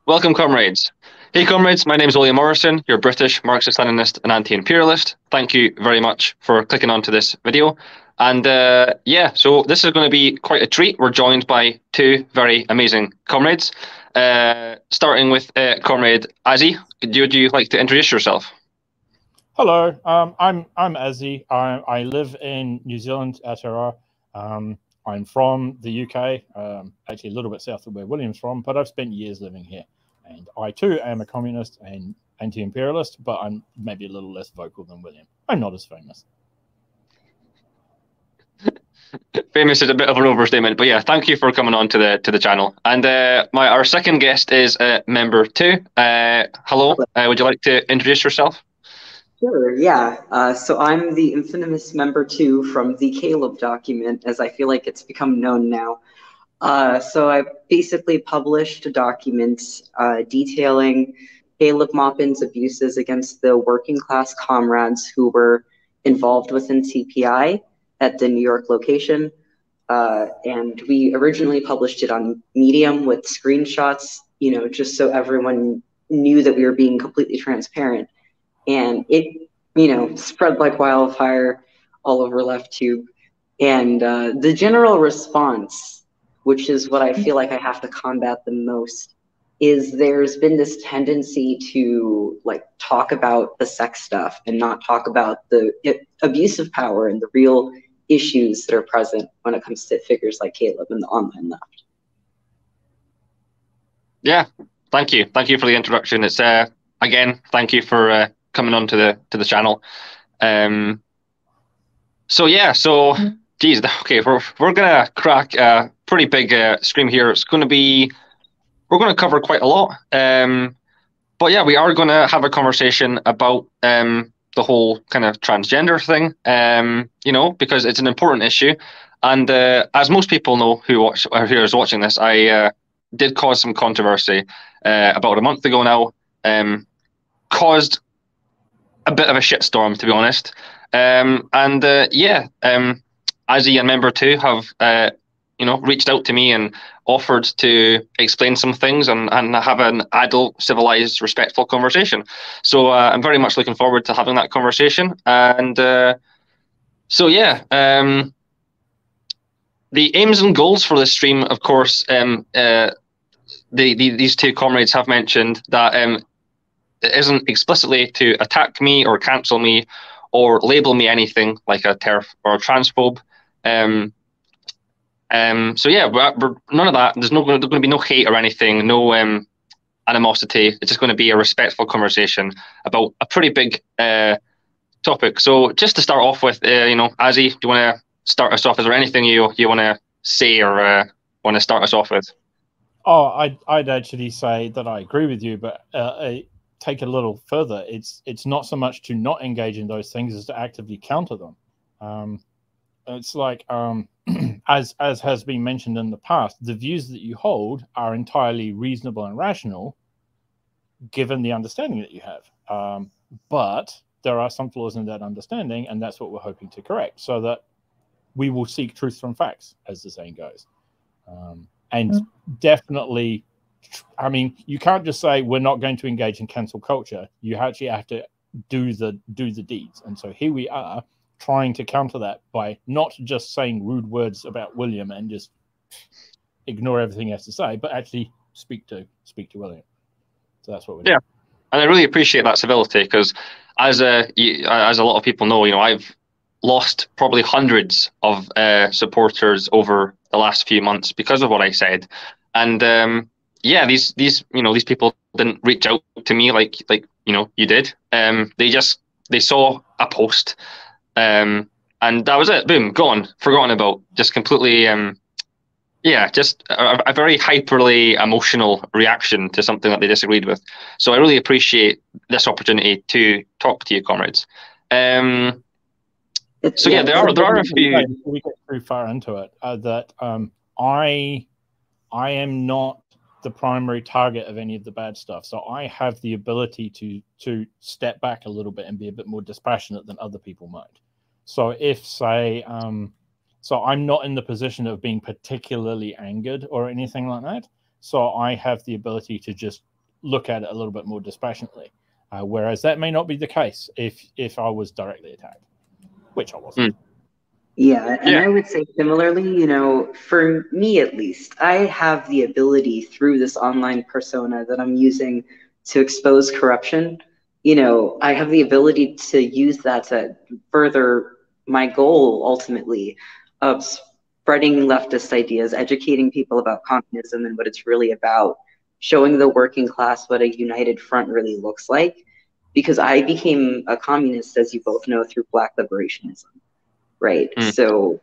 Welcome, comrades. Hey, comrades, my name is William Morrison, your British Marxist-Leninist and anti-imperialist. Thank you very much for clicking onto this video. And yeah, so this is going to be quite a treat. We're joined by two very amazing comrades, starting with Comrade Azzy. Would you like to introduce yourself? Hello, I'm Azzy. I live in New Zealand, Azirahael. I'm from the UK, actually a little bit south of where William's from, but I've spent years living here. And I too am a communist and anti-imperialist, but I'm maybe a little less vocal than William. I'm not as famous. Famous is a bit of an overstatement, but yeah, thank you for coming on to the channel. And our second guest is member 2. Hello, would you like to introduce yourself? Sure, yeah. So I'm the infamous member 2 from the Caleb document, as I feel like it's become known now. So I basically published a document detailing Caleb Maupin's abuses against the working class comrades who were involved within CPI at the New York location. And we originally published it on Medium with screenshots, you know, just so everyone knew that we were being completely transparent. And it, you know, spread like wildfire all over LeftTube. And the general response, which is what I feel like I have to combat the most, is there's been this tendency to like talk about the sex stuff and not talk about the abuse of power and the real issues that are present when it comes to figures like Caleb and the online left. Yeah, thank you. Thank you for the introduction. It's again, thank you for coming on to the channel. So yeah, so geez, okay, we're gonna crack a pretty big stream here. It's gonna be, we're gonna cover quite a lot. But yeah, we are gonna have a conversation about the whole kind of transgender thing. You know, because it's an important issue, and as most people know who is watching this, I did cause some controversy about a month ago now. Caused a bit of a shitstorm, to be honest. Yeah, Azzy and member 2 have you know, reached out to me and offered to explain some things and have an adult, civilized, respectful conversation. So I'm very much looking forward to having that conversation. And so yeah, the aims and goals for this stream, of course, these two comrades have mentioned that it isn't explicitly to attack me or cancel me or label me anything like a TERF or a transphobe. So yeah, we're none of that. There's going to be no hate or anything, no animosity. It's just going to be a respectful conversation about a pretty big topic. So just to start off with, you know, Azzy, do you want to start us off? Is there anything you want to say or want to start us off with? Oh, I'd actually say that I agree with you, but take it a little further. It's not so much to not engage in those things as to actively counter them. It's like as has been mentioned in the past, the views that you hold are entirely reasonable and rational given the understanding that you have, but there are some flaws in that understanding, and that's what we're hoping to correct, so that we will seek truth from facts, as the saying goes. And definitely, I mean, you can't just say we're not going to engage in cancel culture. You actually have to do the deeds. And so here we are trying to counter that by not just saying rude words about William and just ignore everything he has to say, but actually speak to William. So that's what we're doing. Yeah, and I really appreciate that civility, because as a lot of people know, you know, I've lost probably hundreds of supporters over the last few months because of what I said. And yeah, these you know, these people didn't reach out to me like you know, you did. They saw a post, and that was it. Boom, gone, forgotten about, just completely. Yeah, just a very hyperly emotional reaction to something that they disagreed with. So I really appreciate this opportunity to talk to you, comrades. So yeah, there are a few. Before we get too far into it, that I am not the primary target of any of the bad stuff. So I have the ability to step back a little bit and be a bit more dispassionate than other people might. So if, say, so I'm not in the position of being particularly angered or anything like that. So I have the ability to just look at it a little bit more dispassionately. Whereas that may not be the case if I was directly attacked, which I wasn't. Yeah, and I would say similarly, you know, for me at least, I have the ability through this online persona that I'm using to expose corruption. You know, I have the ability to use that to further my goal ultimately of spreading leftist ideas, educating people about communism and what it's really about, showing the working class what a united front really looks like. Because I became a communist, as you both know, through Black liberationism. Right. So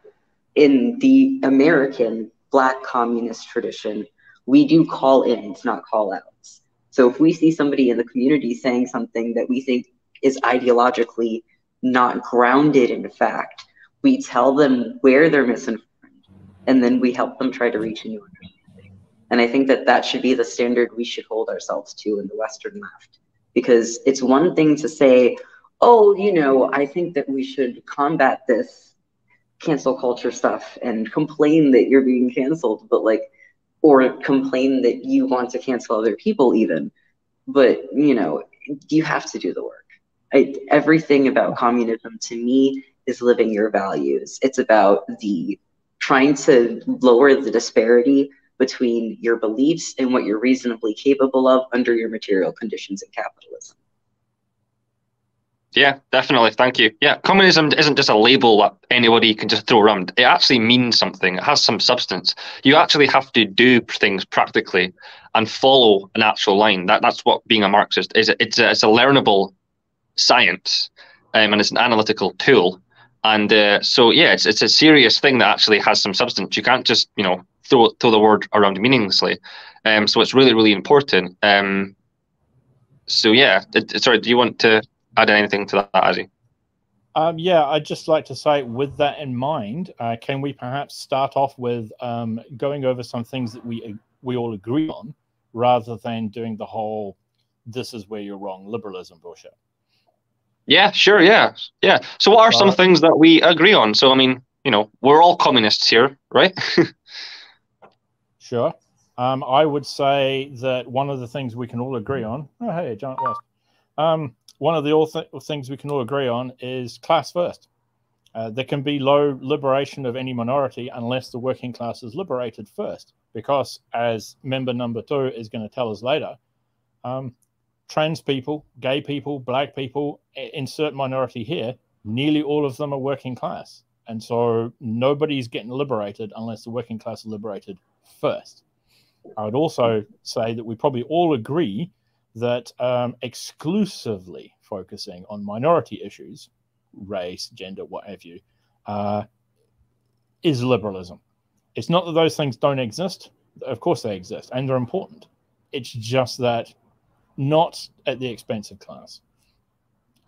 in the American Black communist tradition, we do call ins, not call outs. So if we see somebody in the community saying something that we think is ideologically not grounded in fact, we tell them where they're misinformed, and then we help them try to reach a new understanding. And I think that that should be the standard we should hold ourselves to in the Western left. Because it's one thing to say, oh, you know, I think that we should combat this cancel culture stuff and complain that you're being canceled, but like, or complain that you want to cancel other people even. But, you know, you have to do the work. Everything about communism to me is living your values. It's about the trying to lower the disparity between your beliefs and what you're reasonably capable of under your material conditions in capitalism. Yeah, definitely. Thank you. Yeah, communism isn't just a label that anybody can just throw around. It actually means something. It has some substance. You actually have to do things practically and follow an actual line. That's what being a Marxist is. It's a learnable science, and it's an analytical tool. And so, yeah, it's a serious thing that actually has some substance. You can't just, you know, throw the word around meaninglessly. So it's really, really important. So yeah, sorry, do you want to add anything to that, Azzy? Yeah, I'd just like to say, with that in mind, can we perhaps start off with going over some things that we all agree on, rather than doing the whole "this is where you're wrong" liberalism bullshit? Yeah, sure. Yeah. So what are some things that we agree on? So, I mean, you know, we're all communists here, right? Sure. I would say that one of the things we can all agree on. Oh, hey, Giant West. One of the things we can all agree on is class first. There can be low liberation of any minority unless the working class is liberated first, because, as member number 2 is going to tell us later, trans people, gay people, black people, insert minority here, nearly all of them are working class. And so nobody's getting liberated unless the working class is liberated first. I would also say that we probably all agree that exclusively focusing on minority issues, race, gender, what have you, is liberalism. It's not that those things don't exist. Of course they exist, and they're important. It's just that not at the expense of class.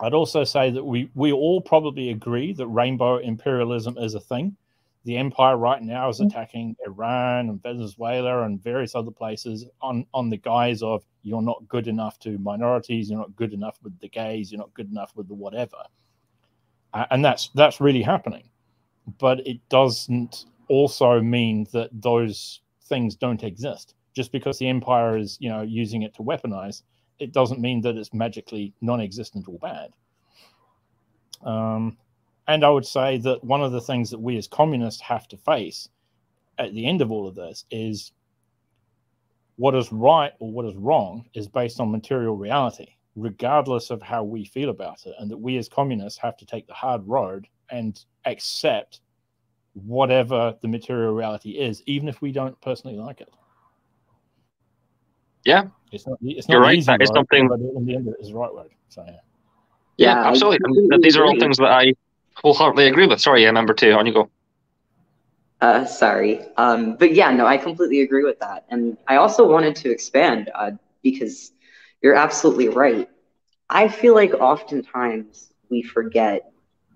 I'd also say that we all probably agree that rainbow imperialism is a thing. The empire right now is attacking Iran and Venezuela and various other places on the guise of, you're not good enough to minorities, you're not good enough with the gays, you're not good enough with the whatever. And that's really happening. But it doesn't also mean that those things don't exist. Just because the empire is, you know, using it to weaponize, it doesn't mean that it's magically non-existent or bad. And I would say that one of the things that we as communists have to face at the end of all of this is what is right or what is wrong is based on material reality, regardless of how we feel about it. And that we as communists have to take the hard road and accept whatever the material reality is, even if we don't personally like it. Yeah, it's not you're right. easy That is road, something. But in the end, it is the right road. So yeah, absolutely. And these are all things that I wholeheartedly agree with. Sorry, yeah, number 2, on you go. Sorry. But yeah, no, I completely agree with that. And I also wanted to expand because you're absolutely right. I feel like oftentimes we forget,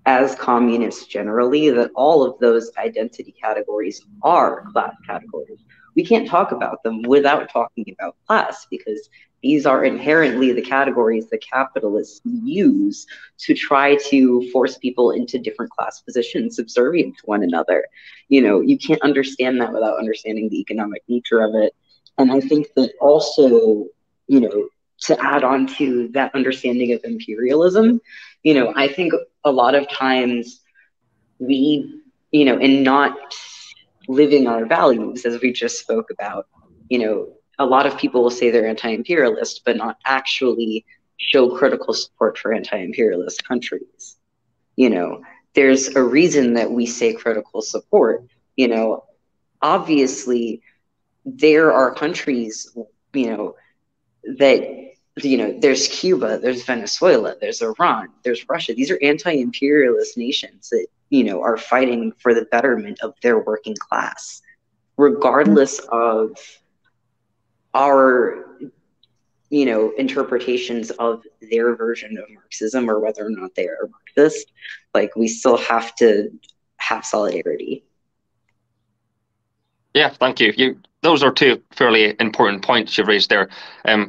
as communists generally, that all of those identity categories are class categories. We can't talk about them without talking about class, because these are inherently the categories that capitalists use to try to force people into different class positions subservient to one another. You know, you can't understand that without understanding the economic nature of it. And I think that also to add on to that understanding of imperialism, I think a lot of times we, in not living our values, as we just spoke about, a lot of people will say they're anti-imperialist, but not actually show critical support for anti-imperialist countries. There's a reason that we say critical support. Obviously, there are countries, that, there's Cuba, there's Venezuela, there's Iran, there's Russia. These are anti-imperialist nations that, are fighting for the betterment of their working class, regardless of our, interpretations of their version of Marxism or whether or not they are Marxist. Like, we still have to have solidarity. Yeah, thank you. Those are two fairly important points you've raised there.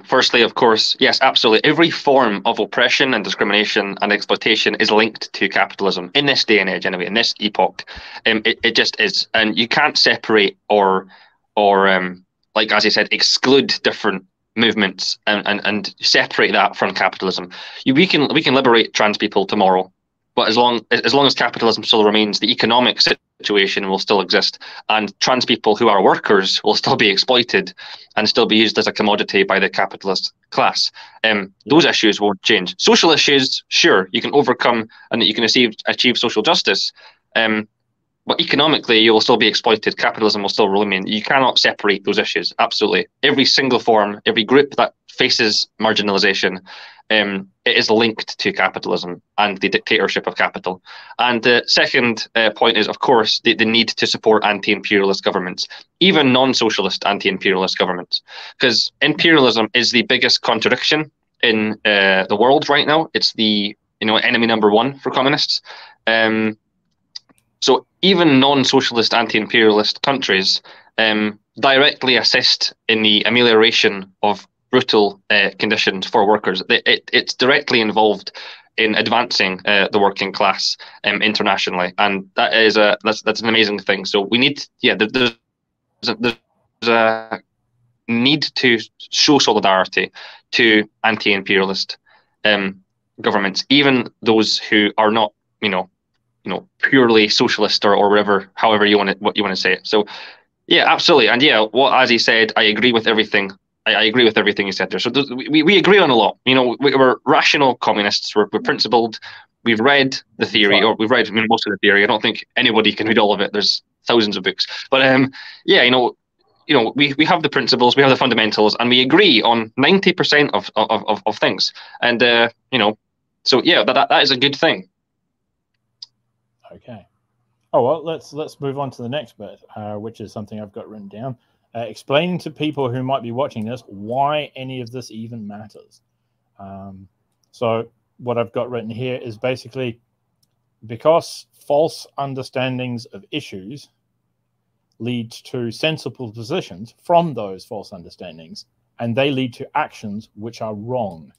Firstly, of course, yes, absolutely. Every form of oppression and discrimination and exploitation is linked to capitalism in this day and age, anyway, in this epoch. It just is, and you can't separate or like as I said, exclude different movements and separate that from capitalism. We can liberate trans people tomorrow, but as long as capitalism still remains, the economic situation will still exist, and trans people who are workers will still be exploited and still be used as a commodity by the capitalist class. Those issues won't change. Social issues, sure, you can overcome and you can achieve social justice. But economically, you will still be exploited. Capitalism will still remain. You cannot separate those issues. Absolutely. Every single form, every group that faces marginalization, it is linked to capitalism and the dictatorship of capital. And the second point is, of course, the need to support anti-imperialist governments, even non-socialist anti-imperialist governments, because imperialism is the biggest contradiction in the world right now. It's the enemy number one for communists. So even non-socialist anti-imperialist countries directly assist in the amelioration of brutal conditions for workers. It's directly involved in advancing the working class internationally, and that's an amazing thing. So we need, there's a need to show solidarity to anti-imperialist governments, even those who are not, purely socialist or whatever, however you want to say it. So, yeah, absolutely, and yeah, as he said, I agree with everything. I agree with everything you said there. So we agree on a lot. We're rational communists. We're principled. We've read the theory, or we've read most of the theory. I don't think anybody can read all of it. There's thousands of books, but we have the principles, we have the fundamentals, and we agree on 90% of things. And so yeah, that is a good thing. Okay. Oh well, let's move on to the next bit, which is something I've got written down. Explaining to people who might be watching this why any of this even matters. So what I've got written here is basically because false understandings of issues lead to sensible positions from those false understandings, and they lead to actions which are wrong.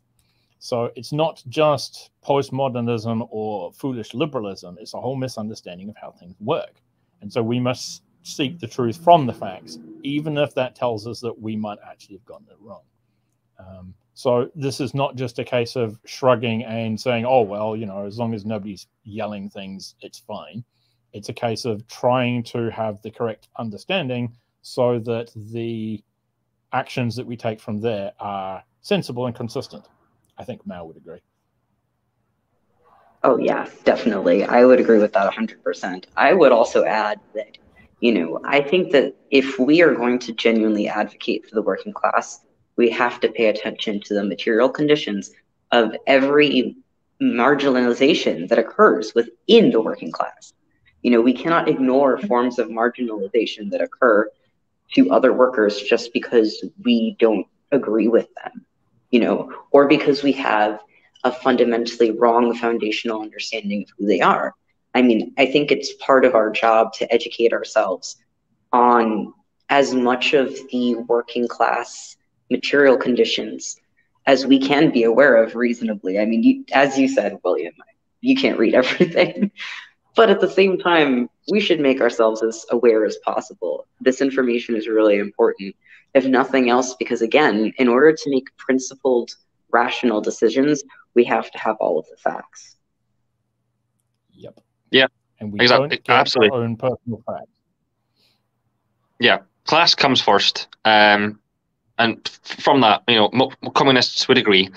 So it's not just postmodernism or foolish liberalism. It's a whole misunderstanding of how things work. And so we must seek the truth from the facts, even if that tells us that we might actually have gotten it wrong. So this is not just a case of shrugging and saying, oh, well, as long as nobody's yelling things, it's fine. It's a case of trying to have the correct understanding so that the actions that we take from there are sensible and consistent. I think Mal would agree. Oh, yeah, definitely. I would agree with that 100%. I would also add that, I think that if we are going to genuinely advocate for the working class, we have to pay attention to the material conditions of every marginalization that occurs within the working class. We cannot ignore forms of marginalization that occur to other workers just because we don't agree with them, or because we have a fundamentally wrong foundational understanding of who they are. I mean, I think it's part of our job to educate ourselves on as much of the working class material conditions as we can be aware of reasonably. I mean, as you said, William, you can't read everything. But at the same time, we should make ourselves as aware as possible. This information is really important if nothing else, because again, in order to make principled, rational decisions, we have to have all of the facts. Yep. Yeah. And we Exactly. don't get Absolutely. our own personal facts. Yeah. Class comes first. And from that, communists would agree,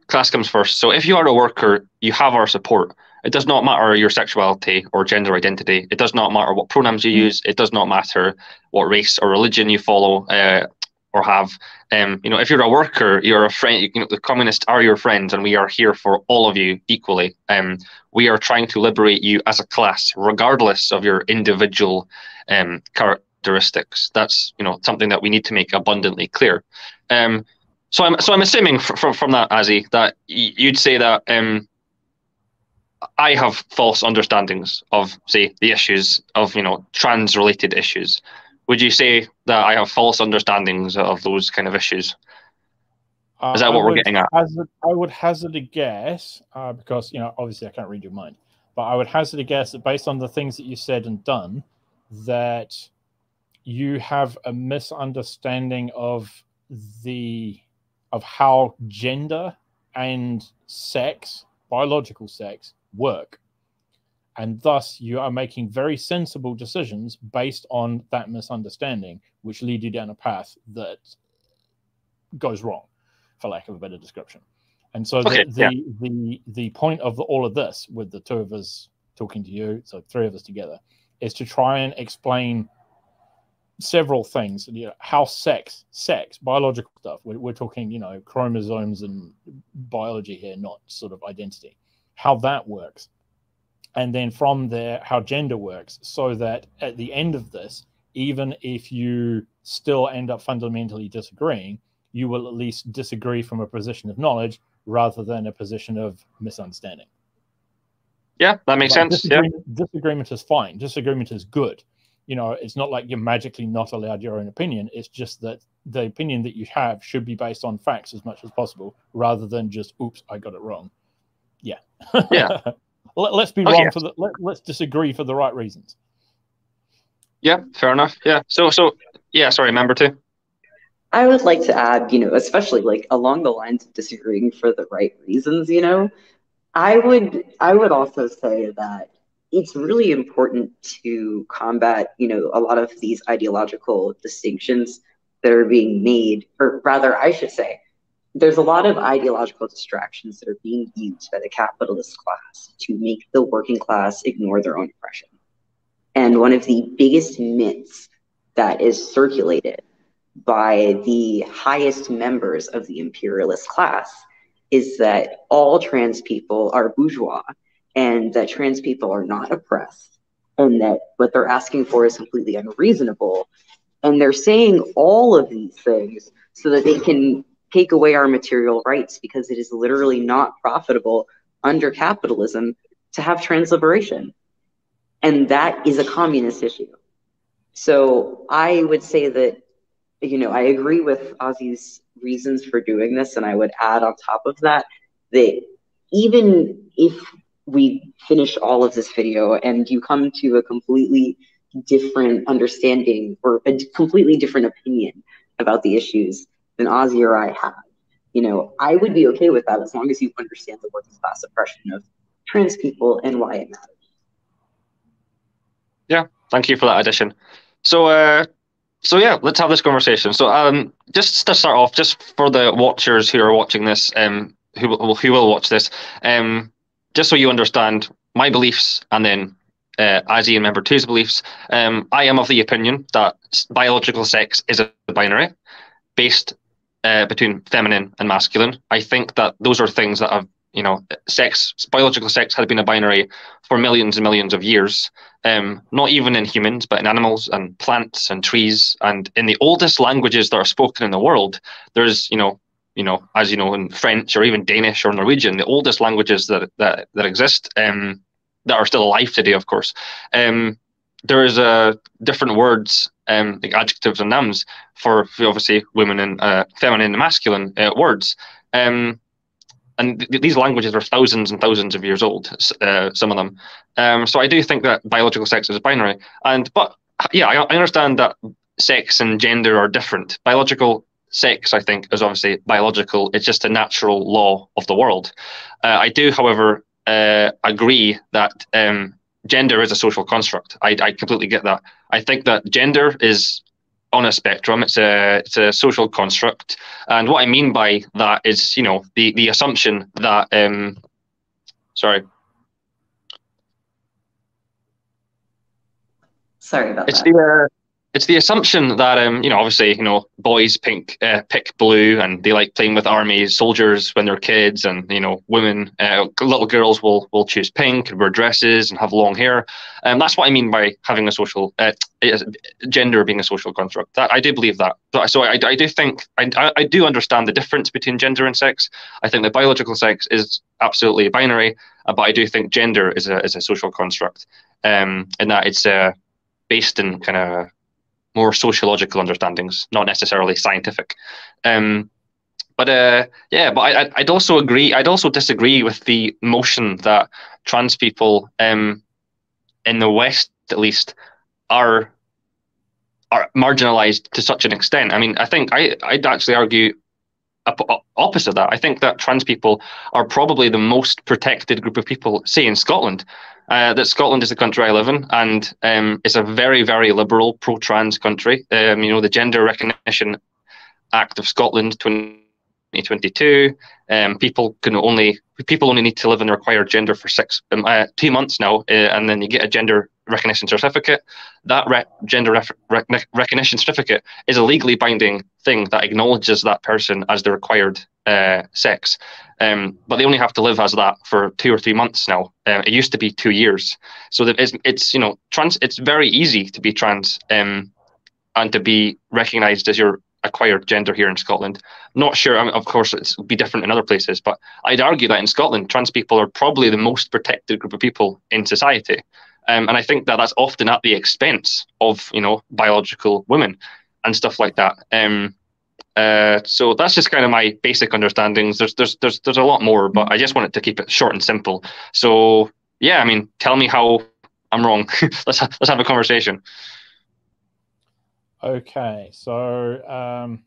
class comes first. So if you are a worker, you have our support. It does not matter your sexuality or gender identity. It does not matter what pronouns you use. It does not matter what race or religion you follow or have. If you're a worker, you're a friend. The communists are your friends, and we are here for all of you equally. We are trying to liberate you as a class, regardless of your individual characteristics. That's something that we need to make abundantly clear. So I'm assuming from that, Azzy, that you'd say that I have false understandings of, say, the issues of trans-related issues. Would you say that I have false understandings of those kind of issues? Is that what we're getting at? I would hazard a guess, because obviously I can't read your mind, but I would hazard a guess that based on the things that you said and done, that you have a misunderstanding of how gender and sex, biological sex, work. And thus you are making very sensible decisions based on that misunderstanding, which lead you down a path that goes wrong, for lack of a better description. And so the point of all of this, with the two of us talking to you, so three of us together, is to try and explain several things. How sex, biological stuff. We're talking, chromosomes and biology here, not sort of identity. How that works, and then from there, how gender works, so that at the end of this, even if you still end up fundamentally disagreeing, you will at least disagree from a position of knowledge rather than a position of misunderstanding. Yeah, that makes sense. Disagreement is fine. Disagreement is good. It's not like you're magically not allowed your own opinion. It's just that the opinion that you have should be based on facts as much as possible, rather than just, oops, I got it wrong. Yeah. Yeah. Let's be wrong let's disagree for the right reasons. Yeah, fair enough. Yeah. So yeah, sorry, member two. I would like to add, especially like along the lines of disagreeing for the right reasons, I would also say that it's really important to combat, a lot of these ideological distinctions that are being made, or rather, I should say, there's a lot of ideological distractions that are being used by the capitalist class to make the working class ignore their own oppression. And one of the biggest myths that is circulated by the highest members of the imperialist class is that all trans people are bourgeois, and that trans people are not oppressed, and that what they're asking for is completely unreasonable. And they're saying all of these things so that they can take away our material rights, because it is literally not profitable under capitalism to have trans liberation. And that is a communist issue. So I would say that, I agree with Ozzy's reasons for doing this, and I would add on top of that, that even if we finish all of this video and you come to a completely different understanding or a completely different opinion about the issues than Ozzy or I have, I would be okay with that, as long as you understand the working class oppression of trans people and why it matters. Yeah, thank you for that addition. So yeah, let's have this conversation. So just to start off, just for the watchers who are watching this, who will watch this, just so you understand my beliefs, and then Azzy and member two's beliefs, I am of the opinion that biological sex is a binary based between feminine and masculine. I think that those are things that have, biological sex has been a binary for millions and millions of years. Not even in humans, but in animals and plants and trees, and in the oldest languages that are spoken in the world. There's, as you know, in French or even Danish or Norwegian, the oldest languages that exist, that are still alive today, of course. There is different words, like adjectives and nouns for obviously women and feminine and masculine words. And these languages are thousands and thousands of years old, some of them. So I do think that biological sex is binary. But yeah, I understand that sex and gender are different. Biological sex, I think, is obviously biological. It's just a natural law of the world. I do, however, agree that gender is a social construct. I completely get that. I think that gender is on a spectrum. It's a social construct, and what I mean by that is, the assumption that sorry. Sorry about It's that. it's the assumption that obviously, boys pick blue, and they like playing with armies, soldiers when they're kids, and women, little girls will choose pink and wear dresses and have long hair. That's what I mean by having a social gender being a social construct. That I do believe that. So I do think I do understand the difference between gender and sex. I think that biological sex is absolutely binary, but I do think gender is a social construct, and that it's based in kind of more sociological understandings, not necessarily scientific. But I'd also agree. I'd also disagree with the notion that trans people, in the West at least, are marginalized to such an extent. I mean, I think I'd actually argue opposite of that. I think that trans people are probably the most protected group of people, say in Scotland. That Scotland is the country I live in, and it's a very, very liberal pro-trans country. The Gender Recognition Act of Scotland 2022. People only need to live in the required gender for 2 months now, and then you get a gender recognition certificate. That gender recognition certificate is a legally binding thing that acknowledges that person as the required sex. But they only have to live as that for 2 or 3 months now. It used to be 2 years. So that it's trans. It's very easy to be trans, and to be recognised as your acquired gender here in Scotland. Not sure. I mean, of course, it would be different in other places, but I'd argue that in Scotland, trans people are probably the most protected group of people in society. And I think that that's often at the expense of biological women and stuff like that. So that's just kind of my basic understandings. There's a lot more, but I just wanted to keep it short and simple. So yeah, I mean, tell me how I'm wrong. let's have a conversation. Okay, so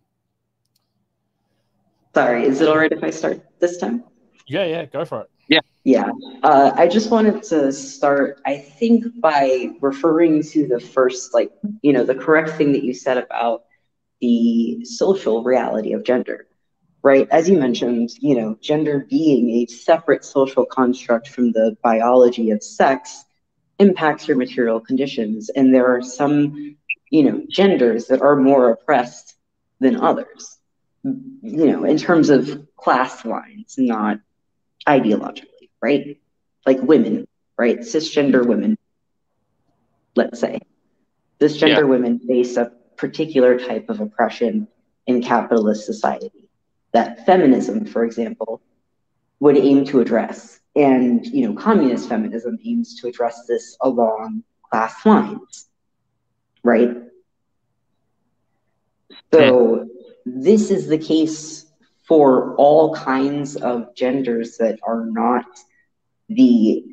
Sorry, is it all right if I start this time? Yeah, go for it. Yeah. I just wanted to start, I think, by referring to the first, the correct thing that you said about the social reality of gender, right? As you mentioned, gender being a separate social construct from the biology of sex impacts your material conditions. And there are some, genders that are more oppressed than others, in terms of class lines, not ideologically, right? Like women, right? Cisgender women, let's say. Cisgender women face a particular type of oppression in capitalist society that feminism, for example, would aim to address. And, communist feminism aims to address this along class lines, right? So this is the case for all kinds of genders that are not the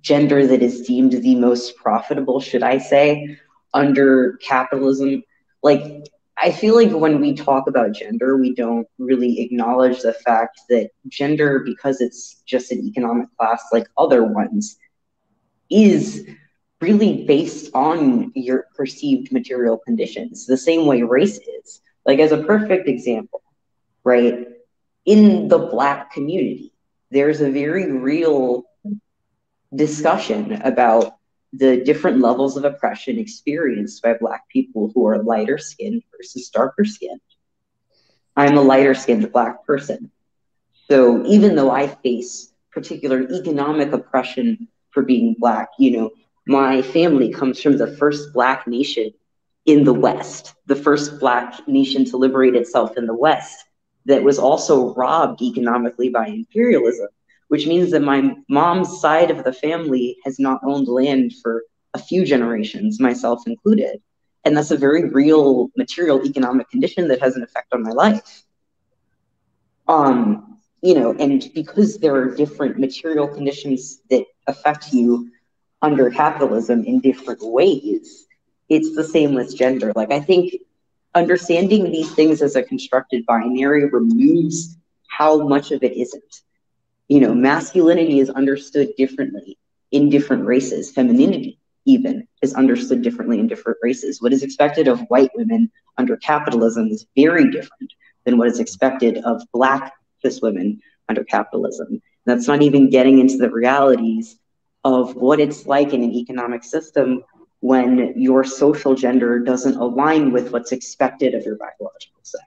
gender that is deemed the most profitable, should I say, under capitalism. Like, I feel like when we talk about gender, we don't really acknowledge the fact that gender, because it's just an economic class like other ones, is really based on your perceived material conditions, the same way race is. Like, as a perfect example, right? In the Black community, there's a very real discussion about the different levels of oppression experienced by Black people who are lighter skinned versus darker skinned. I'm a lighter skinned Black person. So even though I face particular economic oppression for being Black, my family comes from the first Black nation in the West, the first Black nation to liberate itself in the West, that was also robbed economically by imperialism, which means that my mom's side of the family has not owned land for a few generations, myself included. And that's a very real material economic condition that has an effect on my life. And because there are different material conditions that affect you under capitalism in different ways, it's the same with gender. Like, I think understanding these things as a constructed binary removes how much of it isn't. You know, masculinity is understood differently in different races. Femininity, even, is understood differently in different races. What is expected of white women under capitalism is very different than what is expected of Black cis women under capitalism. And that's not even getting into the realities of what it's like in an economic system when your social gender doesn't align with what's expected of your biological sex.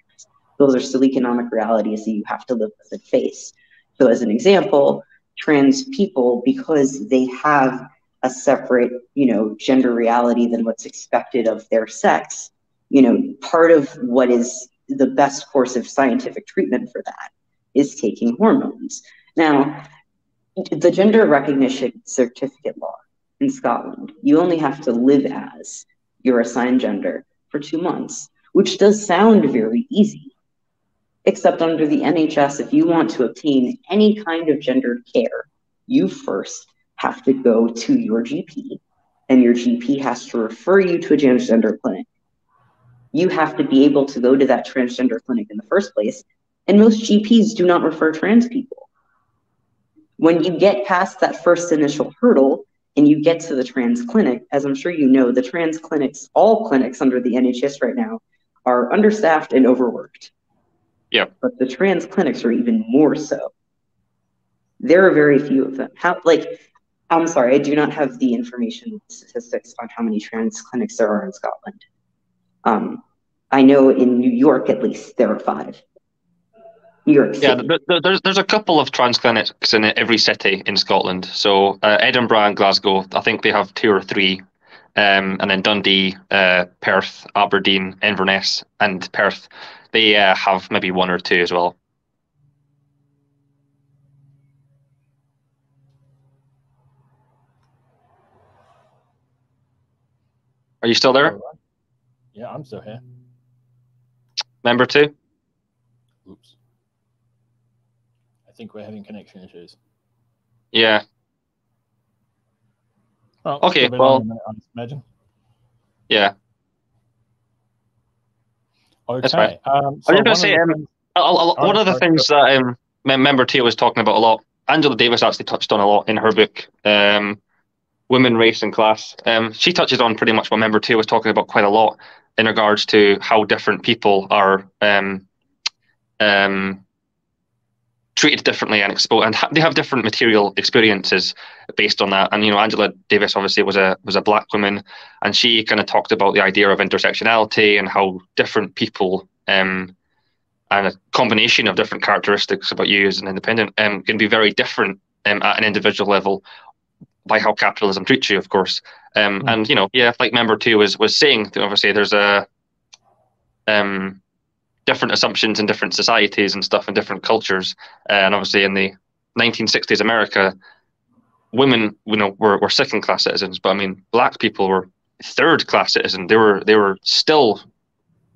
Those are still economic realities that you have to live with and face. So as an example, trans people, because they have a separate, you know, gender reality than what's expected of their sex, you know, part of what is the best course of scientific treatment for that is taking hormones. Now, the gender recognition certificate law in Scotland, you only have to live as your assigned gender for 2 months, which does sound very easy. Except under the NHS, if you want to obtain any kind of gendered care, you first have to go to your GP, and your GP has to refer you to a transgender clinic. You have to be able to go to that transgender clinic in the first place, and most GPs do not refer trans people. When you get past that first initial hurdle and you get to the trans clinic, as I'm sure you know, the trans clinics, all clinics under the NHS right now, are understaffed and overworked. Yeah. But the trans clinics are even more so. There are very few of them. I'm sorry, I do not have the information statistics on how many trans clinics there are in Scotland. I know in New York, at least, there are 5. New York City. Yeah, there's a couple of trans clinics in every city in Scotland. So Edinburgh and Glasgow, I think they have 2 or 3. And then Dundee, Perth, Aberdeen, Inverness, and Perth, they have maybe 1 or 2 as well. Are you still there? Right. Yeah, I'm still here. Member 2? Oops. I think we're having connection issues. Yeah. Oh, okay, well, I imagine. Yeah. Okay. That's fine. So I'm just going to say, one of the things that Member 2 was talking about a lot, Angela Davis actually touched on a lot in her book, Women, Race and Class. She touches on pretty much what Member 2 was talking about quite a lot in regards to how different people are treated differently and exposed, and they have different material experiences based on that. And you know, Angela Davis obviously was a Black woman, and she kind of talked about the idea of intersectionality and how different people and a combination of different characteristics about you as an independent can be very different at an individual level by how capitalism treats you, of course. And you know, yeah, like Member 2 was saying, obviously there's a different assumptions in different societies and stuff in different cultures. And obviously in the 1960s America, women, you know, were second-class citizens, but I mean, Black people were third-class citizens. They were still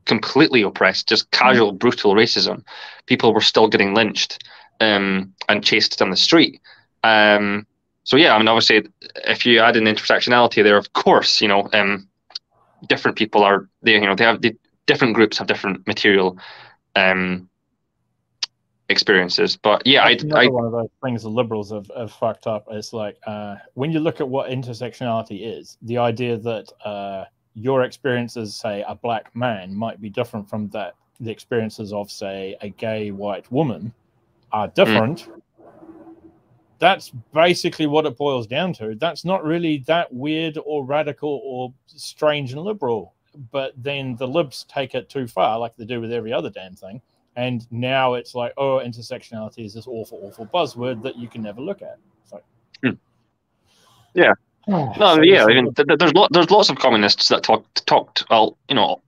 completely oppressed, just casual, brutal racism. People were still getting lynched and chased down the street. So yeah, I mean, obviously, if you add in intersectionality there, of course, you know, different people are they, you know, different groups have different material experiences. But yeah, another one of those things the liberals have fucked up. It's like when you look at what intersectionality is, the idea that your experiences, say, a Black man might be different from the experiences of, say, a gay white woman are different. That's basically what it boils down to. That's not really that weird or radical or strange and liberal. But then the libs take it too far, like they do with every other damn thing. And now it's like, oh, intersectionality is this awful, awful buzzword that you can never look at. It's like, yeah. No, yeah. I mean, there's lots of communists that talked well, you know,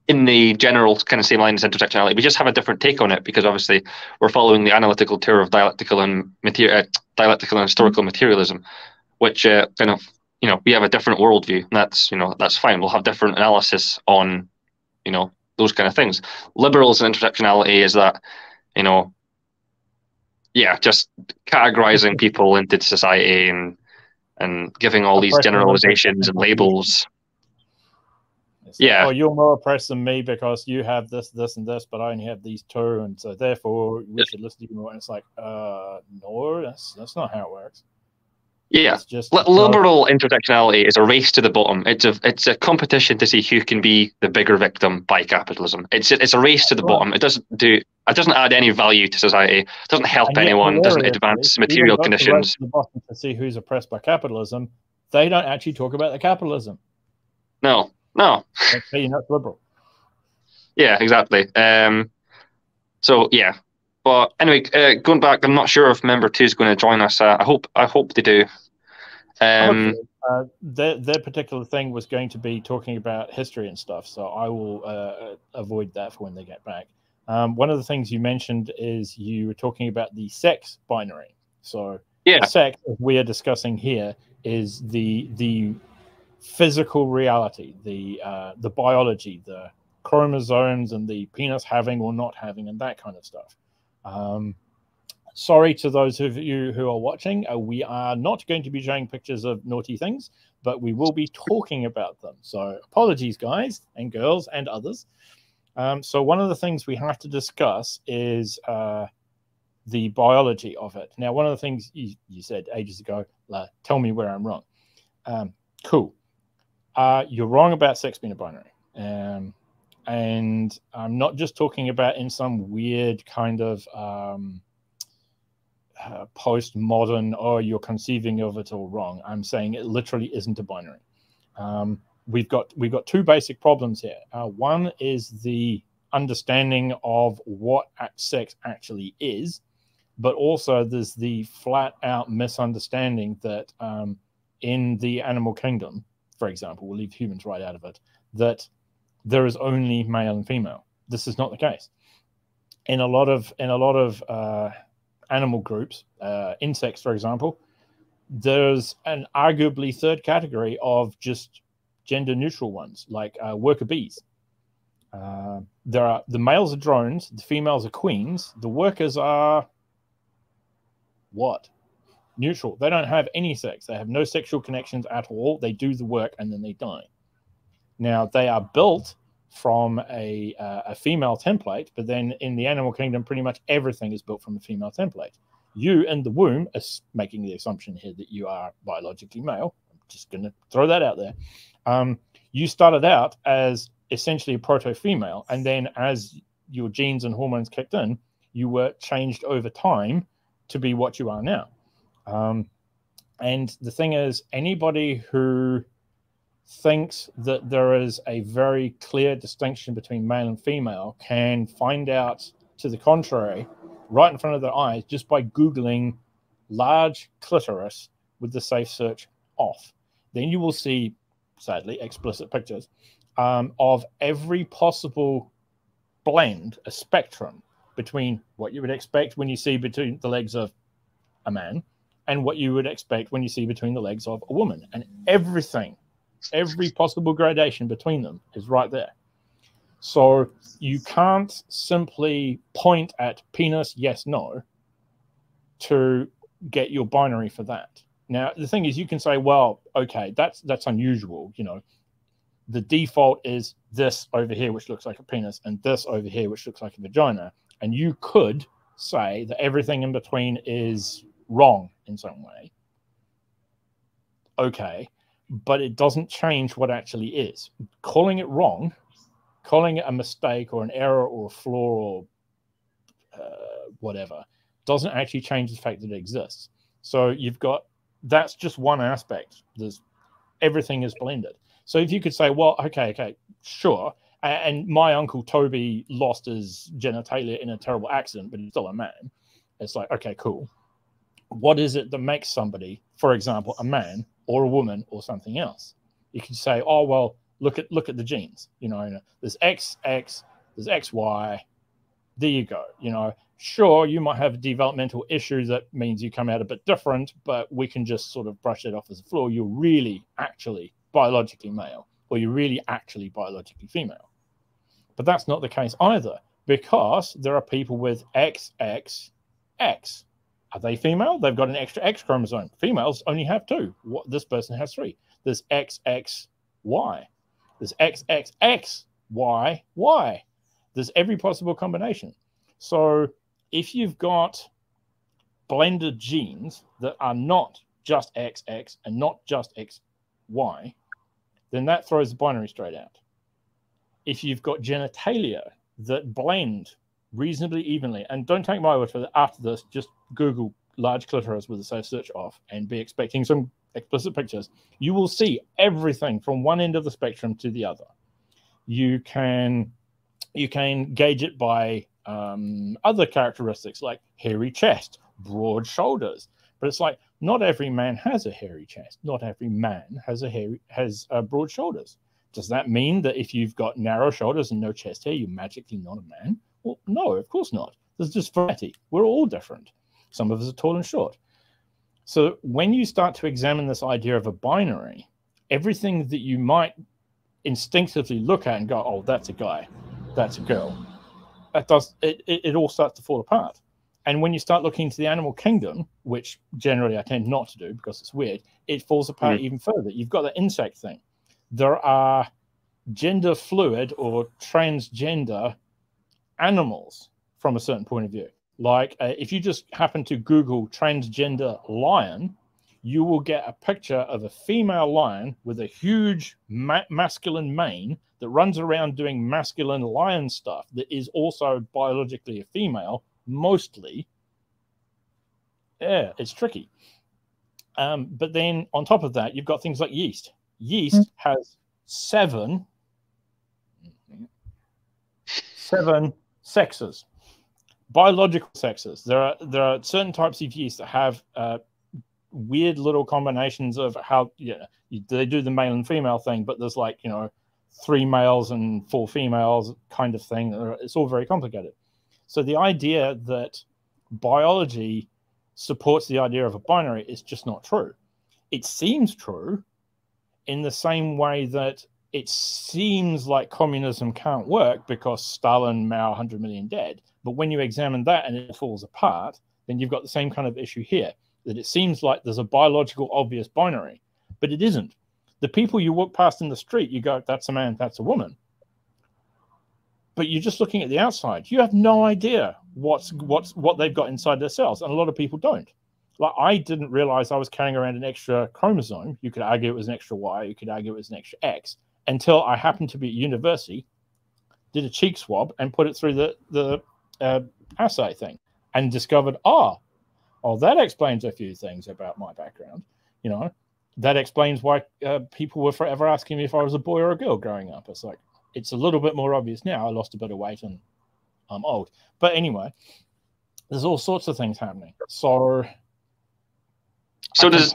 in the general kind of same line as intersectionality. We just have a different take on it because obviously we're following the analytical tour of dialectical and historical materialism, which kind of, you know, we have a different worldview, and that's, you know, that's fine. We'll have different analysis on, you know, those kind of things. Liberals and intersectionality is that, you know, yeah, just categorizing people into society and giving all these generalizations and labels. It's Yeah. like, oh, you're more oppressed than me because you have this, this, and this, but I only have these two, and so therefore we should listen to you more. And it's like, no, that's not how it works. Yeah, it's just liberal intersectionality is a race to the bottom. It's a competition to see who can be the bigger victim by capitalism. It's a race to the bottom. It doesn't add any value to society. It doesn't help anyone. It doesn't advance material conditions. The bottom to see who's oppressed by capitalism, they don't actually talk about the capitalism. No. That's how you know it's liberal. Yeah, exactly. So yeah. But anyway, going back, I'm not sure if member 2 is going to join us. I hope they do. Their particular thing was going to be talking about history and stuff, so I will avoid that for when they get back. One of the things you mentioned is you were talking about the sex binary. So yeah, sex, as we are discussing here, is the physical reality, the biology, the chromosomes and the penis having or not having and that kind of stuff. Sorry to those of you who are watching. We are not going to be showing pictures of naughty things, but we will be talking about them. So apologies, guys and girls and others. So one of the things we have to discuss is the biology of it. Now, one of the things you said ages ago, tell me where I'm wrong. Cool. You're wrong about sex being a binary. And I'm not just talking about in some weird kind of postmodern, oh, you're conceiving of it all wrong. I'm saying it literally isn't a binary. We've got two basic problems here. One is the understanding of what sex actually is, but also there's the flat out misunderstanding that in the animal kingdom, for example, we'll leave humans right out of it, that there is only male and female. This is not the case. In a lot of animal groups, insects, for example, there's an arguably third category of just gender neutral ones, like worker bees. The males are drones, the females are queens, the workers are what? Neutral. They don't have any sex. They have no sexual connections at all. They do the work and then they die. Now, they are built from a female template, but then in the animal kingdom, pretty much everything is built from a female template. You in the womb are making the assumption here that you are biologically male. I'm just going to throw that out there. You started out as essentially a proto-female, and then as your genes and hormones kicked in, you were changed over time to be what you are now. And the thing is, anybody who thinks that there is a very clear distinction between male and female can find out to the contrary right in front of their eyes just by Googling large clitoris with the safe search off. Then you will see, sadly, explicit pictures of every possible blend, a spectrum between what you would expect when you see between the legs of a man and what you would expect when you see between the legs of a woman. And every possible gradation between them is right there. So you can't simply point at penis, yes, no, to get your binary for that. Now, the thing is, you can say, well, okay, that's unusual. You know, the default is this over here, which looks like a penis, and this over here, which looks like a vagina. And you could say that everything in between is wrong in some way. Okay. But it doesn't change what actually is. Calling it wrong, calling it a mistake or an error or a flaw or whatever, doesn't actually change the fact that it exists. So you've got, that's just one aspect. There's everything is blended. So if you could say, well, okay, sure, and my uncle Toby lost his genitalia in a terrible accident, but he's still a man. It's like, okay, cool. What is it that makes somebody, for example, a man or a woman or something else? You can say, oh, well, look at the genes. You know, there's XX, there's XY. There you go. You know, sure, you might have a developmental issue that means you come out a bit different, but we can just sort of brush it off as a flaw. You're really actually biologically male, or you're really actually biologically female. But that's not the case either, because there are people with XXX. Are they female? They've got an extra X chromosome. Females only have 2. This person has 3. There's XXY. There's XXX, Y, Y. There's every possible combination. So if you've got blended genes that are not just XX and not just XY, then that throws the binary straight out. If you've got genitalia that blend reasonably evenly, and don't take my word for that, after this, just Google large clitoris with a safe search off and be expecting some explicit pictures, you will see everything from one end of the spectrum to the other. You can gauge it by other characteristics like hairy chest, broad shoulders. But it's like, not every man has a hairy chest. Not every man has broad shoulders. Does that mean that if you've got narrow shoulders and no chest hair, you're magically not a man? Well, no, of course not. There's just variety. We're all different. Some of us are tall and short. So when you start to examine this idea of a binary, everything that you might instinctively look at and go, oh, that's a guy, that's a girl, it all starts to fall apart. And when you start looking into the animal kingdom, which generally I tend not to do because it's weird, it falls apart even further. You've got the insect thing. There are gender fluid or transgender animals from a certain point of view. Like if you just happen to Google transgender lion, you will get a picture of a female lion with a huge masculine mane that runs around doing masculine lion stuff that is also biologically a female, mostly. Yeah, it's tricky. But then on top of that, you've got things like yeast. Yeast has seven sexes, biological sexes. There are certain types of yeast that have weird little combinations of how they do the male and female thing, but there's like 3 males and 4 females kind of thing. It's all very complicated. So the idea that biology supports the idea of a binary is just not true. It seems true in the same way that it seems like communism can't work because Stalin, Mao, 100 million dead. But when you examine that and it falls apart, then you've got the same kind of issue here, that it seems like there's a biological obvious binary, but it isn't. The people you walk past in the street, you go, that's a man, that's a woman. But you're just looking at the outside. You have no idea what they've got inside their cells, and a lot of people don't. Like, I didn't realize I was carrying around an extra chromosome. You could argue it was an extra Y, you could argue it was an extra X, until I happened to be at university, did a cheek swab, and put it through the assay thing, and discovered, oh, that explains a few things about my background. That explains why people were forever asking me if I was a boy or a girl growing up. It's like, it's a little bit more obvious now. I lost a bit of weight and I'm old. But anyway, there's all sorts of things happening. So does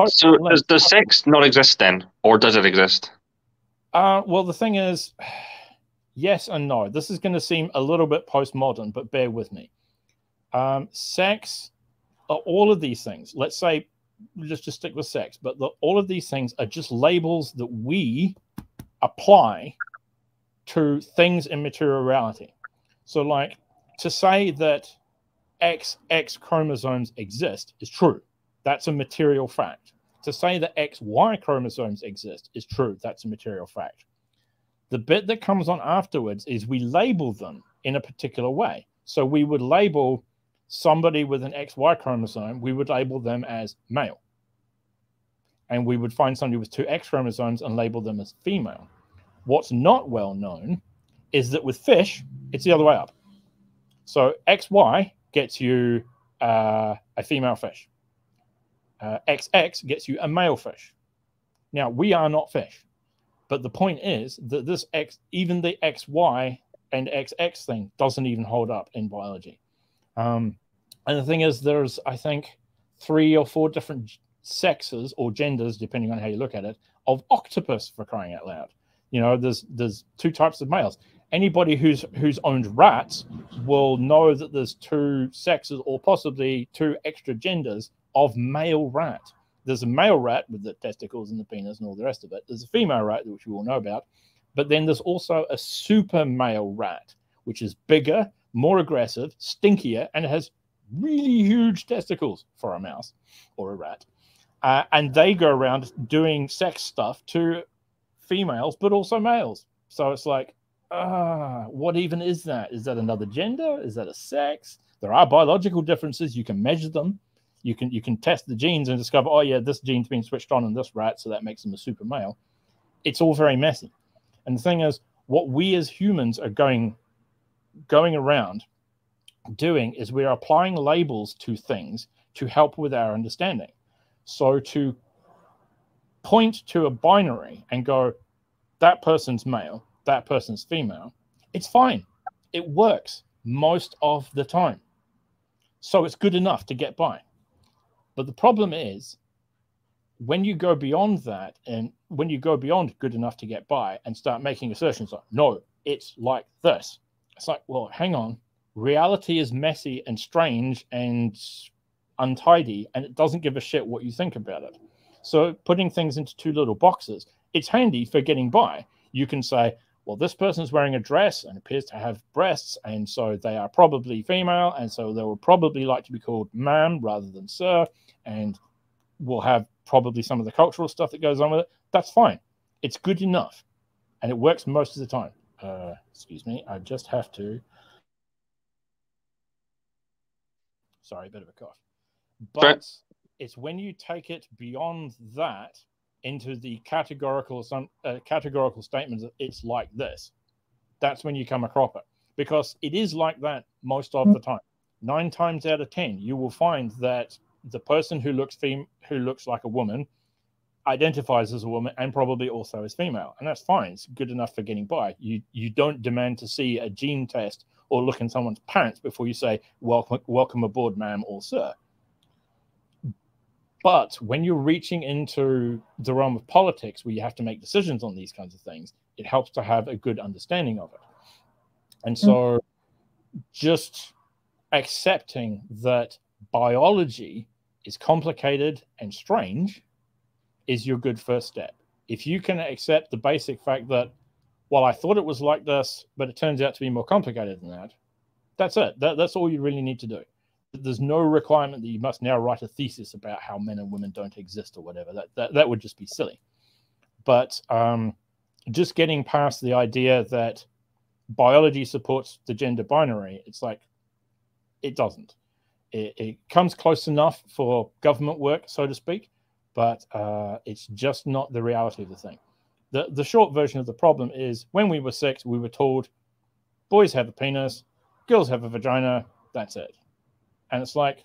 sex not exist then, or does it exist? Well, the thing is, yes and no. This is going to seem a little bit postmodern, but bear with me. Sex, all of these things, let's say, just stick with sex, but all of these things are just labels that we apply to things in material reality. So like, to say that XX chromosomes exist is true. That's a material fact. To say that XY chromosomes exist is true. That's a material fact. The bit that comes on afterwards is we label them in a particular way. So we would label somebody with an XY chromosome, we would label them as male. And we would find somebody with 2 X chromosomes and label them as female. What's not well known is that with fish, it's the other way up. So XY gets you a female fish. XX gets you a male fish. Now, we are not fish. But the point is that this even the XY and XX thing doesn't even hold up in biology. And the thing is, there's, I think, 3 or 4 different sexes or genders, depending on how you look at it, of octopus, for crying out loud. There's 2 types of males. Anybody who's owned rats will know that there's 2 sexes or possibly 2 extra genders of male rat. There's a male rat with the testicles and the penis and all the rest of it. There's a female rat, which we all know about. But then there's also a super male rat, which is bigger, more aggressive, stinkier, and it has really huge testicles for a mouse or a rat. And they go around doing sex stuff to females, but also males. So it's like, what even is that? Is that another gender? Is that a sex? There are biological differences. You can measure them. You can test the genes and discover, oh yeah, this gene's been switched on in this rat, so that makes them a super male. It's all very messy. And the thing is, what we as humans are going around doing is we're applying labels to things to help with our understanding. So to point to a binary and go, that person's male, that person's female, it's fine. It works most of the time. So it's good enough to get by. But the problem is, when you go beyond that, and when you go beyond good enough to get by and start making assertions like, no, it's like this. It's like, well, hang on. Reality is messy and strange and untidy, and it doesn't give a shit what you think about it. So putting things into two little boxes, it's handy for getting by. You can say, well, this person's wearing a dress and appears to have breasts, and so they are probably female, and so they will probably like to be called ma'am rather than sir, and will have probably some of the cultural stuff that goes on with it. That's fine. It's good enough, and it works most of the time. Excuse me, I just have to... Sorry, a bit of a cough. But it's when you take it beyond that into the categorical statement that it's like this, that's when you come across it. Because it is like that most of the time. 9 times out of 10, you will find that the person who looks like a woman identifies as a woman and probably also as female. And that's fine. It's good enough for getting by. You don't demand to see a gene test or look in someone's pants before you say, welcome aboard, ma'am or sir. But when you're reaching into the realm of politics where you have to make decisions on these kinds of things, it helps to have a good understanding of it. And so just accepting that biology is complicated and strange is your good first step. If you can accept the basic fact that, well, I thought it was like this, but it turns out to be more complicated than that, that's it. That's all you really need to do. There's no requirement that you must now write a thesis about how men and women don't exist or whatever. That would just be silly. But just getting past the idea that biology supports the gender binary, it's like, it doesn't. It comes close enough for government work, so to speak, but it's just not the reality of the thing. The short version of the problem is, when we were 6, we were told boys have a penis, girls have a vagina, that's it. And it's like,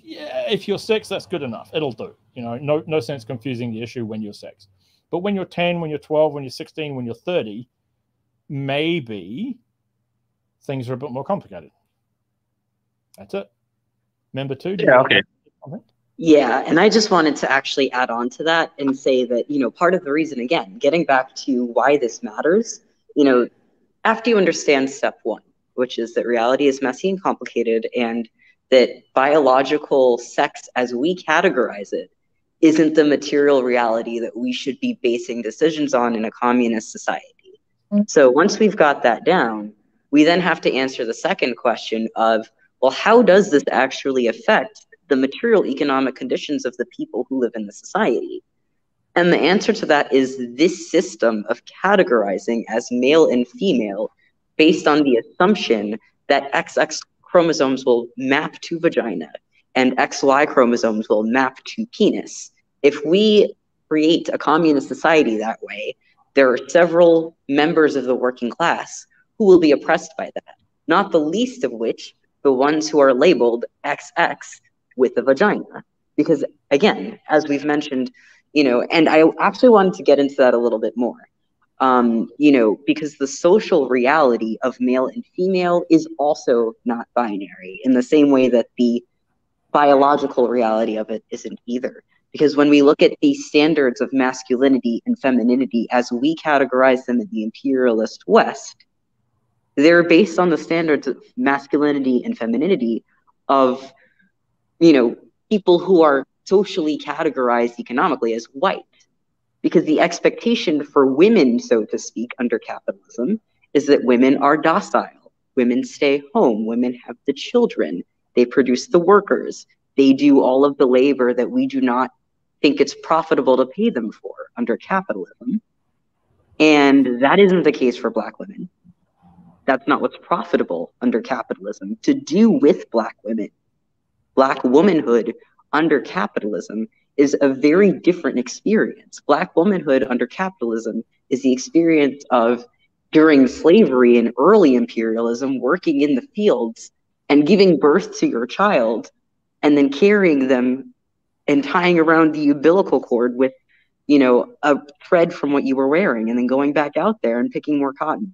yeah, if you're 6, that's good enough. It'll do. No sense confusing the issue when you're 6. But when you're 10, when you're 12, when you're 16, when you're 30, maybe things are a bit more complicated. That's it. Member 2? Yeah, okay. Yeah, and I just wanted to actually add on to that and say that, part of the reason, again, getting back to why this matters, after you understand step 1, which is that reality is messy and complicated, and that biological sex as we categorize it isn't the material reality that we should be basing decisions on in a communist society. So once we've got that down, we then have to answer the second question of, well, how does this actually affect the material economic conditions of the people who live in the society? And the answer to that is this system of categorizing as male and female based on the assumption that XX chromosomes will map to vagina and XY chromosomes will map to penis. If we create a communist society that way, there are several members of the working class who will be oppressed by that, not the least of which the ones who are labeled XX with a vagina. Because again, as we've mentioned, and I actually wanted to get into that a little bit more, because the social reality of male and female is also not binary in the same way that the biological reality of it isn't either. Because when we look at the standards of masculinity and femininity as we categorize them in the imperialist West, they're based on the standards of masculinity and femininity of, people who are socially categorized economically as white. Because the expectation for women, so to speak, under capitalism is that women are docile. Women stay home. Women have the children. They produce the workers. They do all of the labor that we do not think it's profitable to pay them for under capitalism. And that isn't the case for Black women. That's not what's profitable under capitalism to do with Black women. Black womanhood under capitalism is a very different experience. Black womanhood under capitalism is the experience of, during slavery and early imperialism, working in the fields and giving birth to your child and then carrying them and tying around the umbilical cord with, you know, a thread from what you were wearing and then going back out there and picking more cotton.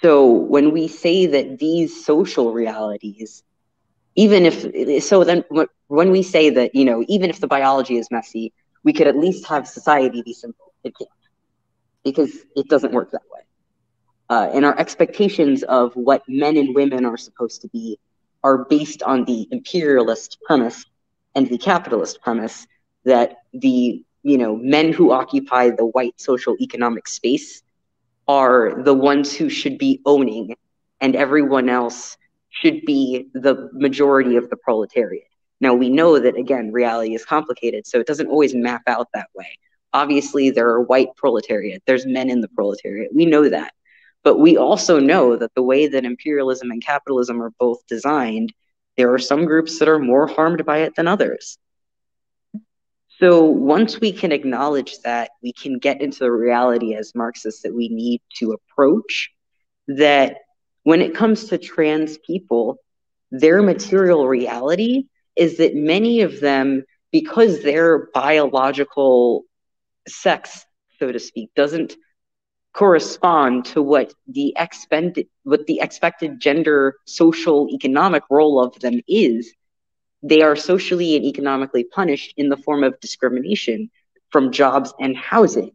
So when we say that these social realities, even if, so then when we say that, you know, even if the biology is messy, we could at least have society be simple. It can't, because it doesn't work that way. And our expectations of what men and women are supposed to be are based on the imperialist premise and the capitalist premise that the, you know, men who occupy the white social economic space are the ones who should be owning, and everyone else should be the majority of the proletariat. Now, we know that, again, reality is complicated, so it doesn't always map out that way. Obviously, there are white proletariat. There's men in the proletariat. We know that. But we also know that the way that imperialism and capitalism are both designed, there are some groups that are more harmed by it than others. So once we can acknowledge that, we can get into the reality as Marxists that we need to approach, that when it comes to trans people, their material reality is that many of them, because their biological sex, so to speak, doesn't correspond to what the expected gender social economic role of them is, they are socially and economically punished in the form of discrimination from jobs and housing,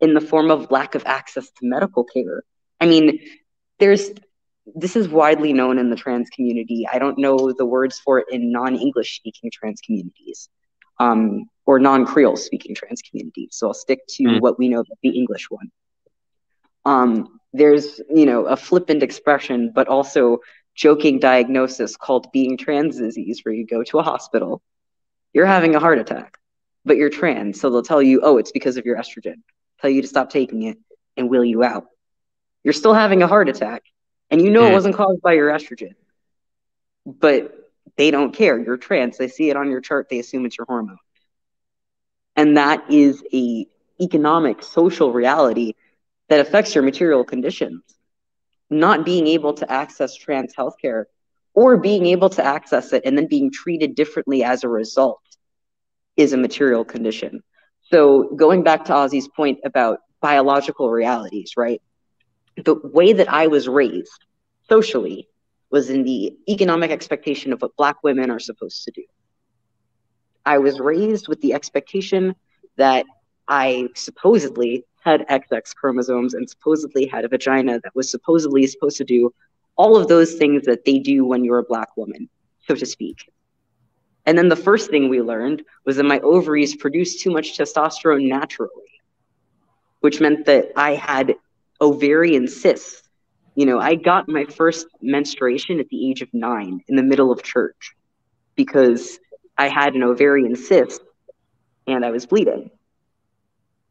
in the form of lack of access to medical care. I mean, this is widely known in the trans community. I don't know the words for it in non-English speaking trans communities, or non-Creole speaking trans communities. So I'll stick to what we know about the English one. There's, you know, a flippant expression, but also joking diagnosis called being trans disease, where you go to a hospital, you're having a heart attack, but you're trans. So they'll tell you, oh, it's because of your estrogen, tell you to stop taking it and wheel you out. You're still having a heart attack, and you know it wasn't caused by your estrogen, but they don't care. You're trans. They see it on your chart. They assume it's your hormone. And that is a economic, social reality that affects your material conditions. Not being able to access trans healthcare, or being able to access it and then being treated differently as a result, is a material condition. So going back to Ozzy's point about biological realities, right? The way that I was raised socially was in the economic expectation of what Black women are supposed to do. I was raised with the expectation that I supposedly had XX chromosomes and supposedly had a vagina that was supposedly supposed to do all of those things that they do when you're a Black woman, so to speak. And then the first thing we learned was that my ovaries produced too much testosterone naturally, which meant that I had ovarian cysts. You know, I got my first menstruation at the age of 9 in the middle of church because I had an ovarian cyst and I was bleeding.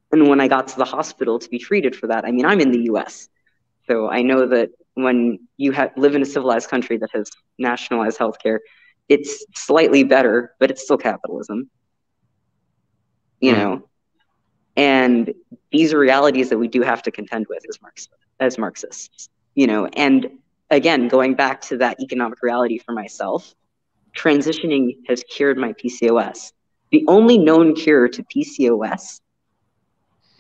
And when I got to the hospital to be treated for that, I mean, I'm in the US, so I know that when you live in a civilized country that has nationalized healthcare, it's slightly better, but it's still capitalism, you know? And these are realities that we do have to contend with as Marxists, you know? And again, going back to that economic reality for myself, transitioning has cured my PCOS. The only known cure to PCOS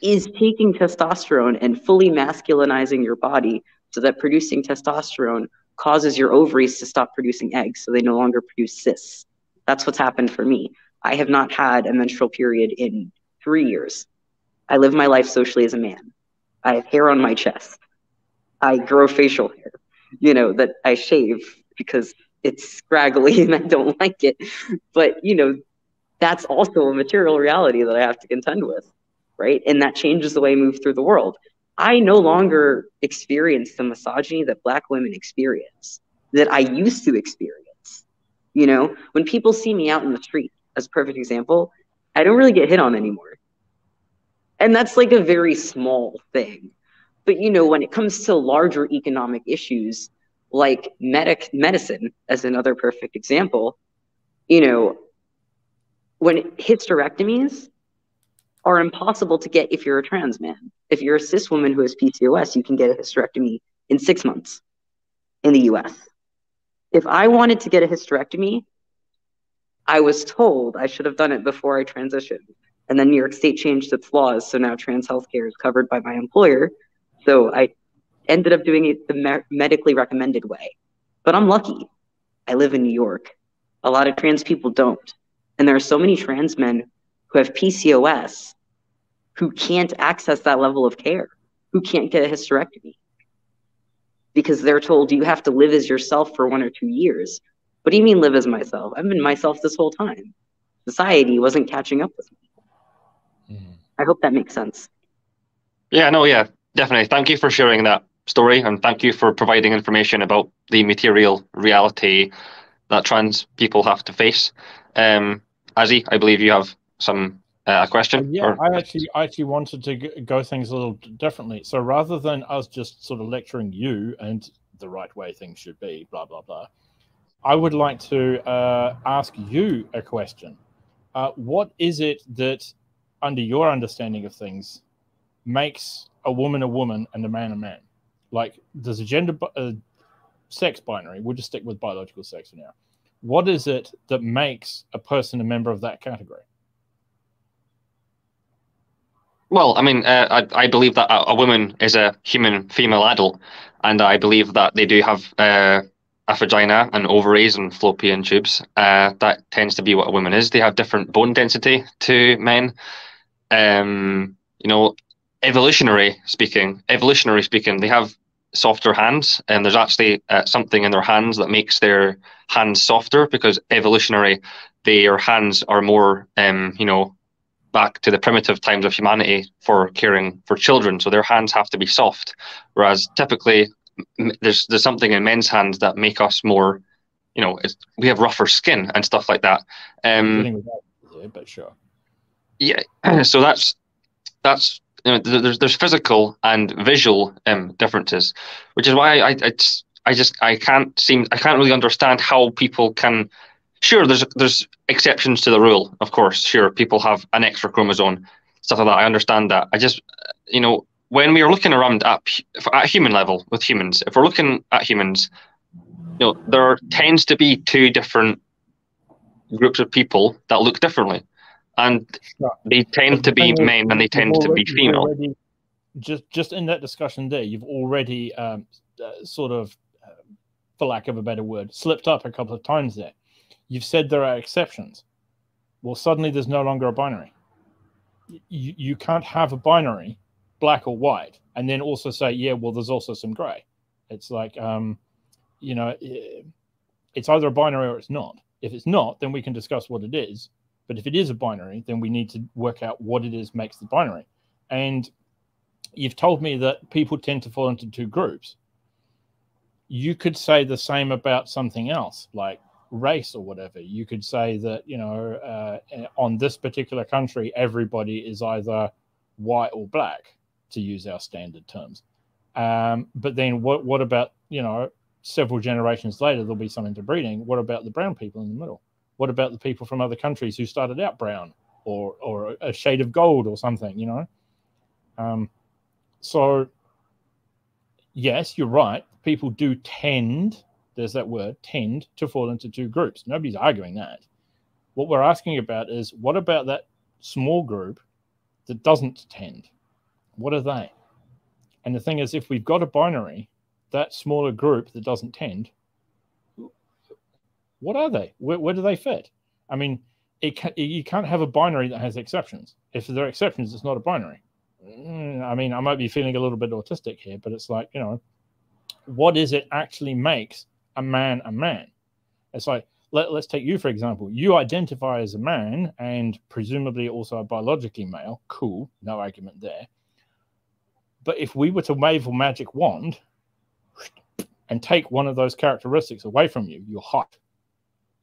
is taking testosterone and fully masculinizing your body so that producing testosterone causes your ovaries to stop producing eggs so they no longer produce cysts. That's what's happened for me. I have not had a menstrual period in 3 years. I live my life socially as a man. I have hair on my chest. I grow facial hair, you know, that I shave because it's scraggly and I don't like it. But, you know, that's also a material reality that I have to contend with, right? And that changes the way I move through the world. I no longer experience the misogyny that Black women experience, that I used to experience. You know, when people see me out in the street, as a perfect example, I don't really get hit on anymore. And that's like a very small thing. But you know, when it comes to larger economic issues like medicine, as another perfect example, you know, when hysterectomies are impossible to get if you're a trans man. If you're a cis woman who has PCOS, you can get a hysterectomy in 6 months in the US. If I wanted to get a hysterectomy, I was told I should have done it before I transitioned. And then New York State changed its laws, so now trans healthcare is covered by my employer. So I ended up doing it the medically recommended way. But I'm lucky. I live in New York. A lot of trans people don't. And there are so many trans men who have PCOS who can't access that level of care, who can't get a hysterectomy because they're told you have to live as yourself for 1 or 2 years. What do you mean live as myself? I've been myself this whole time. Society wasn't catching up with me. I hope that makes sense. Yeah, no, yeah, definitely. Thank you for sharing that story, and thank you for providing information about the material reality that trans people have to face. Azzy, I believe you have some a question. Yeah, I actually wanted to go things a little differently. So rather than us just sort of lecturing you and the right way things should be, blah blah blah, I would like to ask you a question. What is it that, under your understanding of things, makes a woman and a man? Like, there's a gender sex binary. We'll just stick with biological sex for now. What is it that makes a person a member of that category? Well, I mean, I believe that a woman is a human female adult, and I believe that they do have a vagina and ovaries and fallopian tubes. That tends to be what a woman is. They have different bone density to men. You know, evolutionary speaking, they have softer hands, and there's actually something in their hands that makes their hands softer because evolutionary, their hands are more, you know, back to the primitive times of humanity for caring for children. So their hands have to be soft, whereas typically there's something in men's hands that make us more, you know, we have rougher skin and stuff like that. But sure. Yeah, so that's you know, there's physical and visual differences, which is why I can't really understand how people can. Sure, there's exceptions to the rule, of course. Sure, people have an extra chromosome, stuff like that. I understand that. I just, you know, when we are looking around at human level with humans, if we're looking at humans, you know, there tends to be two different groups of people that look differently, and they tend to be men and they tend to be female. Just in that discussion there, you've already sort of, for lack of a better word, slipped up a couple of times there. You've said there are exceptions. Well, suddenly there's no longer a binary. You can't have a binary, black or white, and then also say, yeah, well, there's also some gray. It's like, you know, it's either a binary or it's not. If it's not, then we can discuss what it is. But if it is a binary, then we need to work out what it is makes the binary. And you've told me that people tend to fall into two groups. You could say the same about something else, like race or whatever. You could say that, you know, on this particular country, everybody is either white or black, to use our standard terms. But then what about, you know, several generations later, there'll be some interbreeding. What about the brown people in the middle? What about the people from other countries who started out brown or a shade of gold or something, you know? So, yes, you're right. People do tend, there's that word, tend to fall into two groups. Nobody's arguing that. What we're asking about is, what about that small group that doesn't tend? What are they? And the thing is, if we've got a binary, that smaller group that doesn't tend, what are they? Where do they fit? I mean, you can't have a binary that has exceptions. If there are exceptions, it's not a binary. I mean, I might be feeling a little bit autistic here, but it's like, you know, what is it actually makes a man a man? It's like, let's take you, for example. You identify as a man and presumably also biologically male. Cool, no argument there. But if we were to wave a magic wand and take one of those characteristics away from you, your height,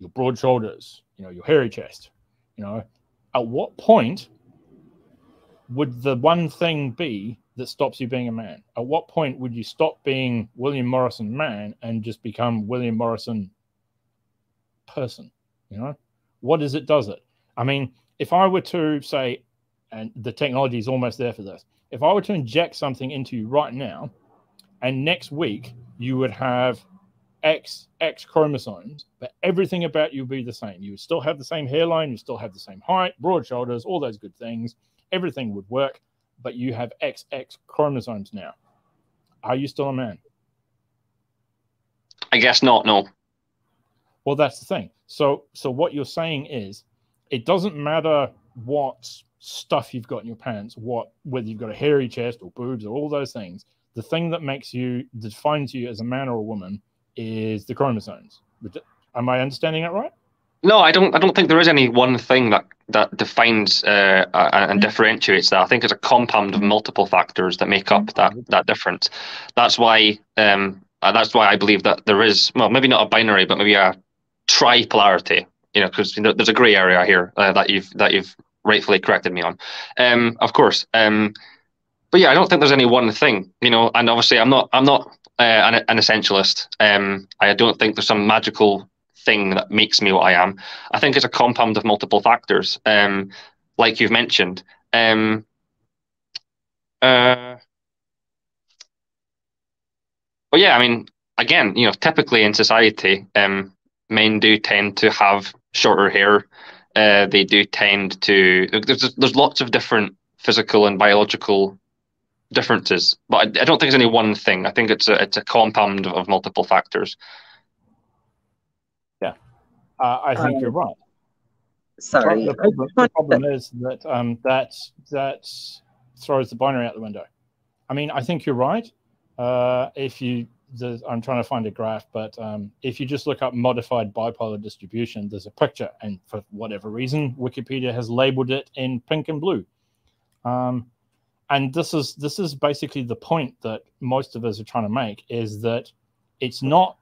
your broad shoulders, you know, your hairy chest, you know, at what point would the one thing be that stops you being a man? At what point would you stop being William Morrison man and just become William Morrison person? You know, what is it does it? I mean, if I were to say, and the technology is almost there for this, if I were to inject something into you right now, and next week you would have X chromosomes, but everything about you would be the same. You would still have the same hairline, you still have the same height, broad shoulders, all those good things. Everything would work, but you have XX chromosomes now. Are you still a man? I guess not, no. Well, that's the thing. So what you're saying is, it doesn't matter what stuff you've got in your pants, whether you've got a hairy chest or boobs or all those things. The thing that defines you as a man or a woman is the chromosomes. Am I understanding that right? No, I don't think there is any one thing that defines and differentiates that. I think it's a compound of multiple factors that make up that difference. That's why I believe that there is, well, maybe not a binary, but maybe a tripolarity. You know, because there's a grey area here that you've rightfully corrected me on. Of course. But yeah, I don't think there's any one thing. You know, and obviously I'm not an essentialist. I don't think there's some magical thing that makes me what I am. I think it's a compound of multiple factors, like you've mentioned. But yeah, I mean, again, you know, typically in society, men do tend to have shorter hair. They do tend to. There's lots of different physical and biological differences, but I don't think it's any one thing. I think it's a compound of multiple factors. Yeah, I think you're right. Sorry, the problem is that that throws the binary out the window. I mean, I think you're right. I'm trying to find a graph, but if you just look up modified bipolar distribution, there's a picture, and for whatever reason, Wikipedia has labeled it in pink and blue. And this is basically the point that most of us are trying to make, is that it's not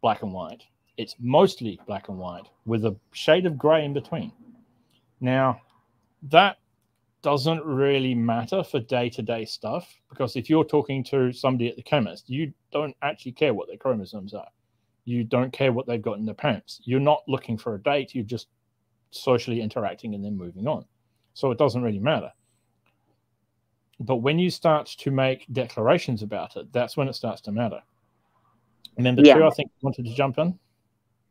black and white. It's mostly black and white with a shade of gray in between. Now, that doesn't really matter for day-to-day stuff, because if you're talking to somebody at the chemist, you don't actually care what their chromosomes are. You don't care what they've got in their pants. You're not looking for a date. You're just socially interacting and then moving on. So it doesn't really matter. But when you start to make declarations about it, that's when it starts to matter. And then two, I think you wanted to jump in.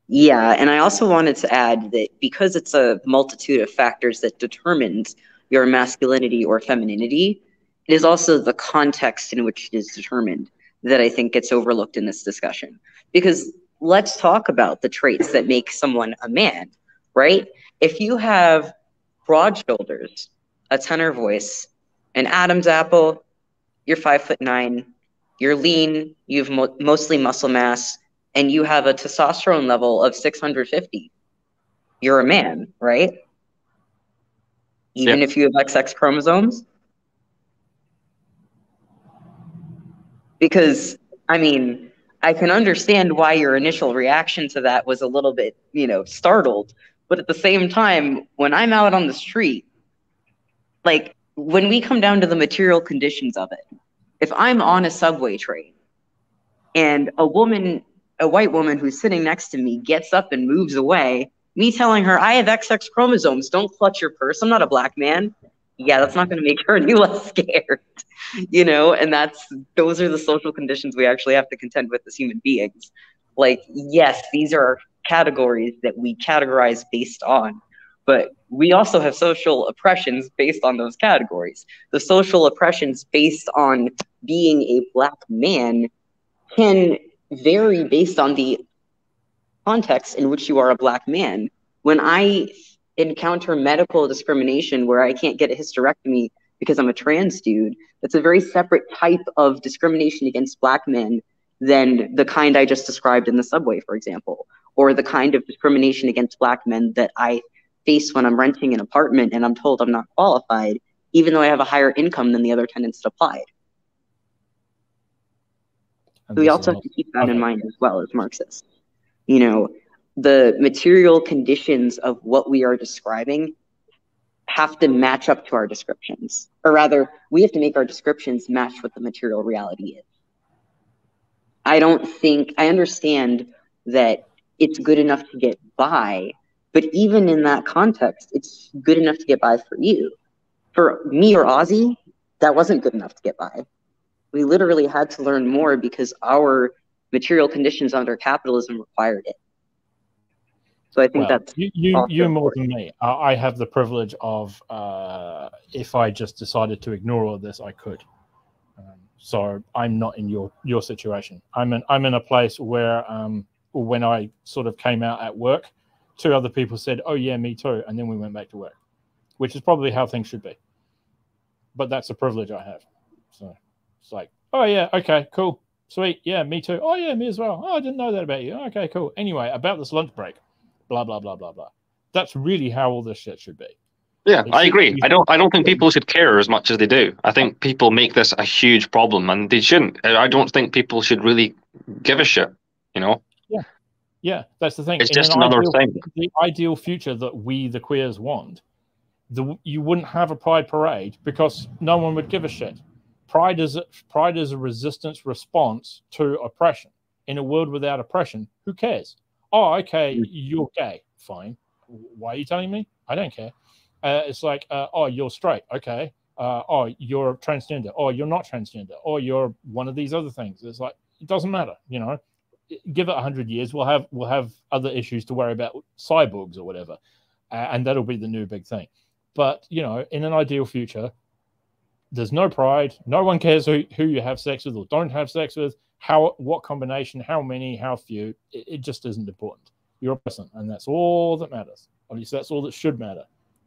Yeah, and I also wanted to add that because it's a multitude of factors that determines your masculinity or femininity, it is also the context in which it is determined that I think gets overlooked in this discussion. Because let's talk about the traits that make someone a man, right? If you have broad shoulders, a tenor voice, an Adam's apple, you're 5'9", you're lean, you've mostly muscle mass, and you have a testosterone level of 650, you're a man, right? Even if you have XX chromosomes. Because, I mean, I can understand why your initial reaction to that was a little bit, startled. But at the same time, when I'm out on the street, like, when we come down to the material conditions of it, if I'm on a subway train and a white woman who's sitting next to me gets up and moves away, me telling her, I have XX chromosomes, don't clutch your purse, I'm not a black man. Yeah, that's not going to make her any less scared, and those are the social conditions we actually have to contend with as human beings. Like, yes, these are categories that we categorize based on, but we also have social oppressions based on those categories. The social oppressions based on being a black man can vary based on the context in which you are a black man. When I encounter medical discrimination where I can't get a hysterectomy because I'm a trans dude, that's a very separate type of discrimination against black men than the kind I just described in the subway, for example, or the kind of discrimination against black men that I face when I'm renting an apartment and I'm told I'm not qualified, even though I have a higher income than the other tenants that applied. So we also have to keep that in mind as well as Marxists. The material conditions of what we are describing have to match up to our descriptions. or rather, we have to make our descriptions match what the material reality is. I understand that it's good enough to get by, but even in that context, it's good enough to get by for you. For me or Ozzy, that wasn't good enough to get by. We literally had to learn more because our material conditions under capitalism required it. So I think that's you more than me. I have the privilege of if I just decided to ignore all this, I could. So I'm not in your situation. I'm in a place where when I sort of came out at work, 2 other people said, "Oh yeah, me too," and then we went back to work, which is probably how things should be. But that's a privilege I have. So it's like, oh yeah, okay, cool, sweet, yeah, me too. Oh yeah, me as well. Oh, I didn't know that about you. Okay, cool. Anyway, about this lunch break, blah blah blah blah blah. That's really how all this shit should be. Yeah, I agree. I don't think people should care as much as they do. I think people make this a huge problem, and they shouldn't. I don't think people should really give a shit. You know? Yeah, that's the thing. It's just another thing. The ideal future that we, the queers, want. You wouldn't have a pride parade because no one would give a shit. Pride is a resistance response to oppression. In a world without oppression, who cares? Oh, okay, you're gay. Fine. Why are you telling me? I don't care. It's like, oh, you're straight. Okay. Oh, you're transgender. Oh, you're not transgender. Or you're one of these other things. It's like, it doesn't matter. You know, give it 100 years. We'll have other issues to worry about, cyborgs or whatever. And that'll be the new big thing. But, you know, in an ideal future, there's no pride. No one cares who you have sex with or don't have sex with, what combination, how many, how few. It just isn't important. You're a person, and that's all that matters. At least that's all that should matter.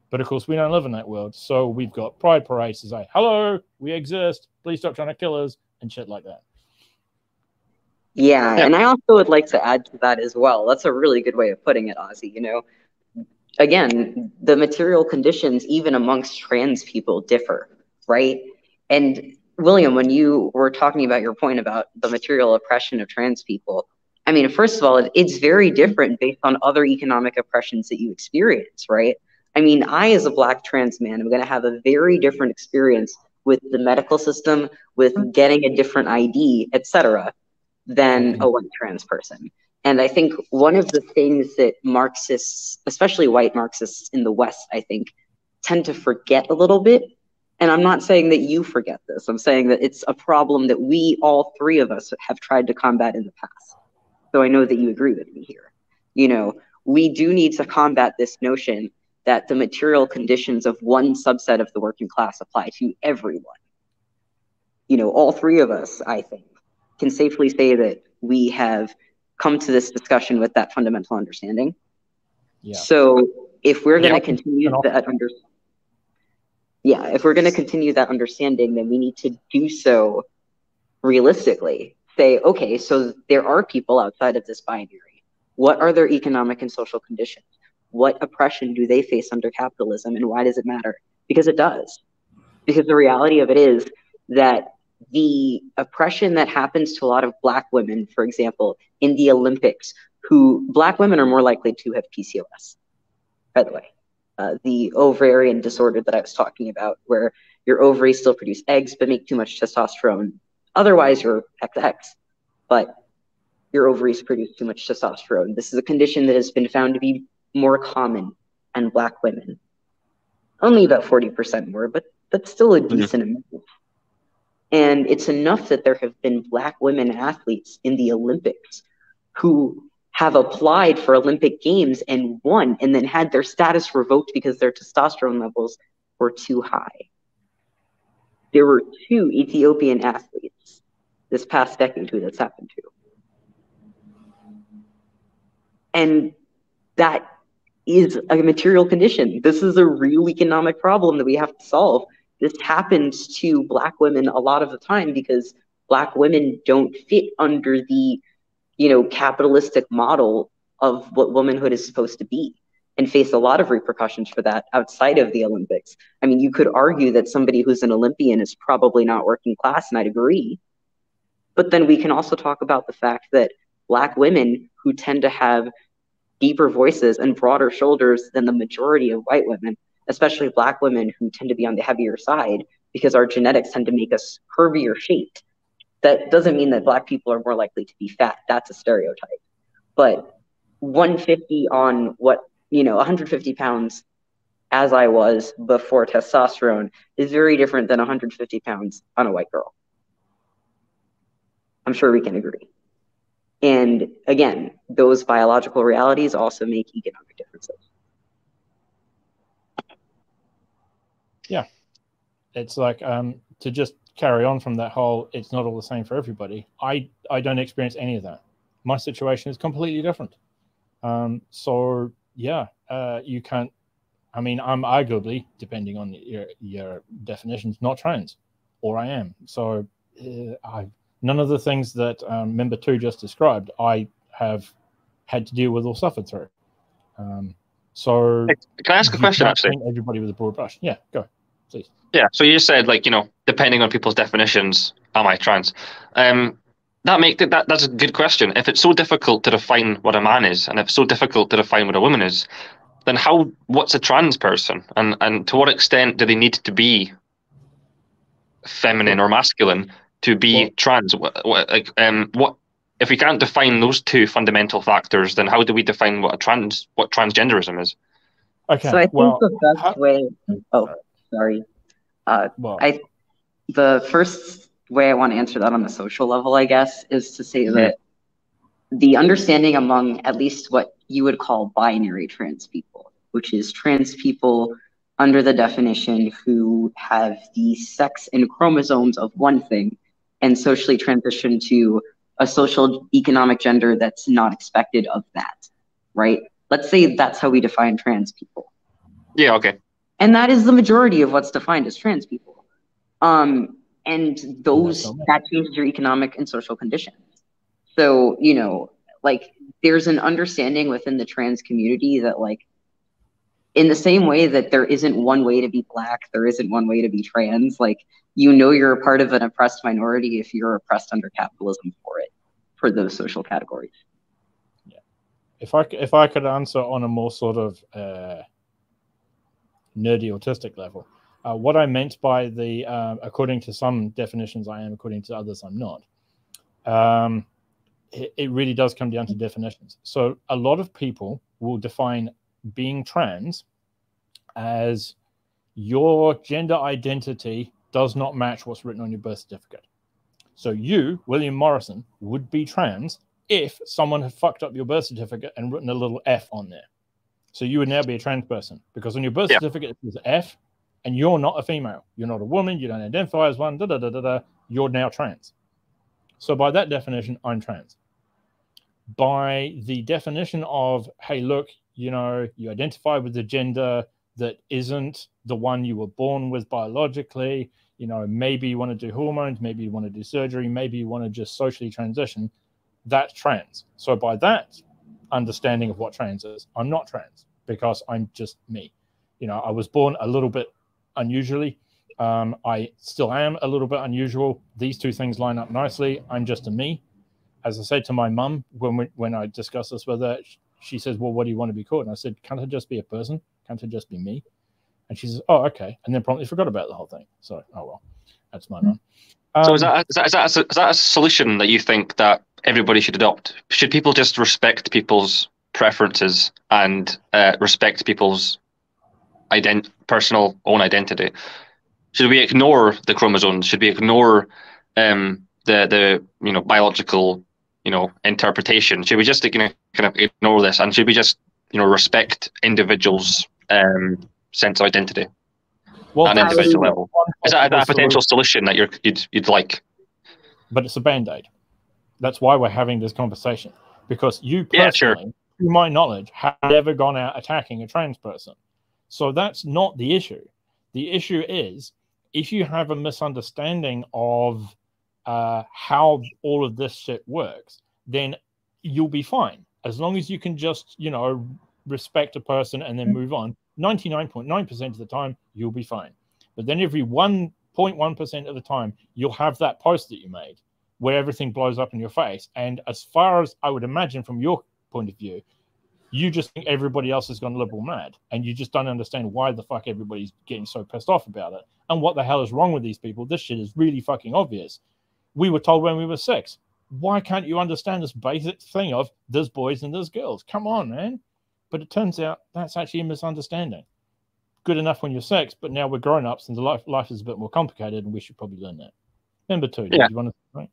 But, of course, we don't live in that world, so we've got pride parades to say, hello, we exist, please stop trying to kill us, and shit like that. Yeah, and I also would like to add to that as well. That's a really good way of putting it, Ozzy, you know. Again, the material conditions, even amongst trans people, differ, right? And William, when you were talking about your point about the material oppression of trans people, I mean, first of all, it's very different based on other economic oppressions that you experience, right? I mean, I, as a Black trans man, am going to have a very different experience with the medical system, with getting a different ID, etc., than a white trans person. And I think one of the things that Marxists, especially white Marxists in the West, I think, tend to forget a little bit, and I'm not saying that you forget this, I'm saying that it's a problem that we, all 3 of us, have tried to combat in the past. So I know that you agree with me here. You know, we do need to combat this notion that the material conditions of one subset of the working class apply to everyone. You know, all 3 of us, I think, can safely say that we have come to this discussion with that fundamental understanding. Yeah. So if we're going to continue if we're going to continue that understanding, then we need to do so realistically. Say, okay, so there are people outside of this binary. What are their economic and social conditions? What oppression do they face under capitalism, and why does it matter? Because it does. Because the reality of it is that the oppression that happens to a lot of Black women, for example, in the Olympics, Black women are more likely to have PCOS, by the way. The ovarian disorder that I was talking about, where your ovaries still produce eggs but make too much testosterone. Otherwise, you're XX, but your ovaries produce too much testosterone. This is a condition that has been found to be more common in Black women. Only about 40% more, but that's still a decent amount. And it's enough that there have been Black women athletes in the Olympics who have applied for Olympic Games and won, and then had their status revoked because their testosterone levels were too high. There were 2 Ethiopian athletes this past decade who that's happened to. And that is a material condition. This is a real economic problem that we have to solve. This happens to Black women a lot of the time because Black women don't fit under the, you know, capitalistic model of what womanhood is supposed to be, and face a lot of repercussions for that outside of the Olympics. I mean, you could argue that somebody who's an Olympian is probably not working class, and I'd agree. But then we can also talk about the fact that Black women who tend to have deeper voices and broader shoulders than the majority of white women, especially Black women who tend to be on the heavier side because our genetics tend to make us curvier shaped. That doesn't mean that Black people are more likely to be fat. That's a stereotype. But 150 on 150 pounds as I was before testosterone is very different than 150 pounds on a white girl. I'm sure we can agree. And again, those biological realities also make economic differences. Yeah. It's like, to just carry on from that whole, it's not all the same for everybody. I don't experience any of that. My situation is completely different. So yeah, you can't, I mean, I'm arguably, depending on your definitions, not trans, or I am. So none of the things that member 2 just described, I have had to deal with or suffered through. So can I ask a question, actually? Paint everybody with a broad brush. Yeah, go, please. Yeah, so you said, like, depending on people's definitions, am I trans? That's a good question. If it's so difficult to define what a man is, and if it's so difficult to define what a woman is, then what's a trans person? And to what extent do they need to be feminine or masculine to be trans? What if we can't define those two fundamental factors, then how do we define what transgenderism is? Okay. So I think the best way. Oh, sorry. The first way I want to answer that on the social level, I guess, is to say that the understanding among at least what you would call binary trans people, which is trans people under the definition who have the sex and chromosomes of one thing and socially transition to a social economic gender that's not expected of that, right? Let's say that's how we define trans people. Yeah, okay. And that is the majority of what's defined as trans people. And that changes your economic and social conditions. So, like, there's an understanding within the trans community that, like, in the same way that there isn't one way to be Black, there isn't one way to be trans, like, you're a part of an oppressed minority if you're oppressed under capitalism for those social categories. Yeah. If I could answer on a more sort of nerdy autistic level, what I meant by the according to some definitions I am, according to others I'm not, it really does come down to definitions. So a lot of people will define being trans as your gender identity does not match what's written on your birth certificate. So you, William Morrison, would be trans if someone had fucked up your birth certificate and written a little F on there. So you would now be a trans person because on your birth certificate it says F, and you're not a female. You're not a woman. You don't identify as one. You're now trans. So by that definition, I'm trans. By the definition of, hey, look, you identify with the gender that isn't the one you were born with biologically. Maybe you want to do hormones, maybe you want to do surgery, maybe you want to just socially transition. That's trans. So by that understanding of what trans is, I'm not trans because I'm just me. I was born a little bit unusually. I still am a little bit unusual. These two things line up nicely. I'm just a me. As I said to my mum when I discussed this with her, she says, well, what do you want to be called? And I said, can't I just be a person? Can't I just be me? And she says, oh, okay. And then promptly forgot about the whole thing. So, oh, well, that's my mum. So is that a solution that you think that everybody should adopt? Should people just respect people's preferences and respect people's personal own identity? Should we ignore the chromosomes? Should we ignore the biological interpretation? Should we just kind of ignore this, and should we just respect individuals' sense of identity on an individual level? Is that a potential solution that you'd like? But it's a band-aid. That's why we're having this conversation, because you personally, to my knowledge, have never gone out attacking a trans person. So that's not the issue. The issue is if you have a misunderstanding of how all of this shit works, then you'll be fine. As long as you can just, respect a person and then move on, 99.9% of the time, you'll be fine. But then every 1.1% of the time, you'll have that post that you made where everything blows up in your face. And as far as I would imagine from your point of view, You just think everybody else has gone liberal mad, and you just don't understand why the fuck everybody's getting so pissed off about it. And what the hell is wrong with these people? This shit is really fucking obvious. We were told when we were 6. Why can't you understand this basic thing of there's boys and there's girls? Come on, man. But it turns out that's actually a misunderstanding. Good enough when you're 6, but now we're grown-ups and the life is a bit more complicated, and we should probably learn that. Number 2, did you want to say?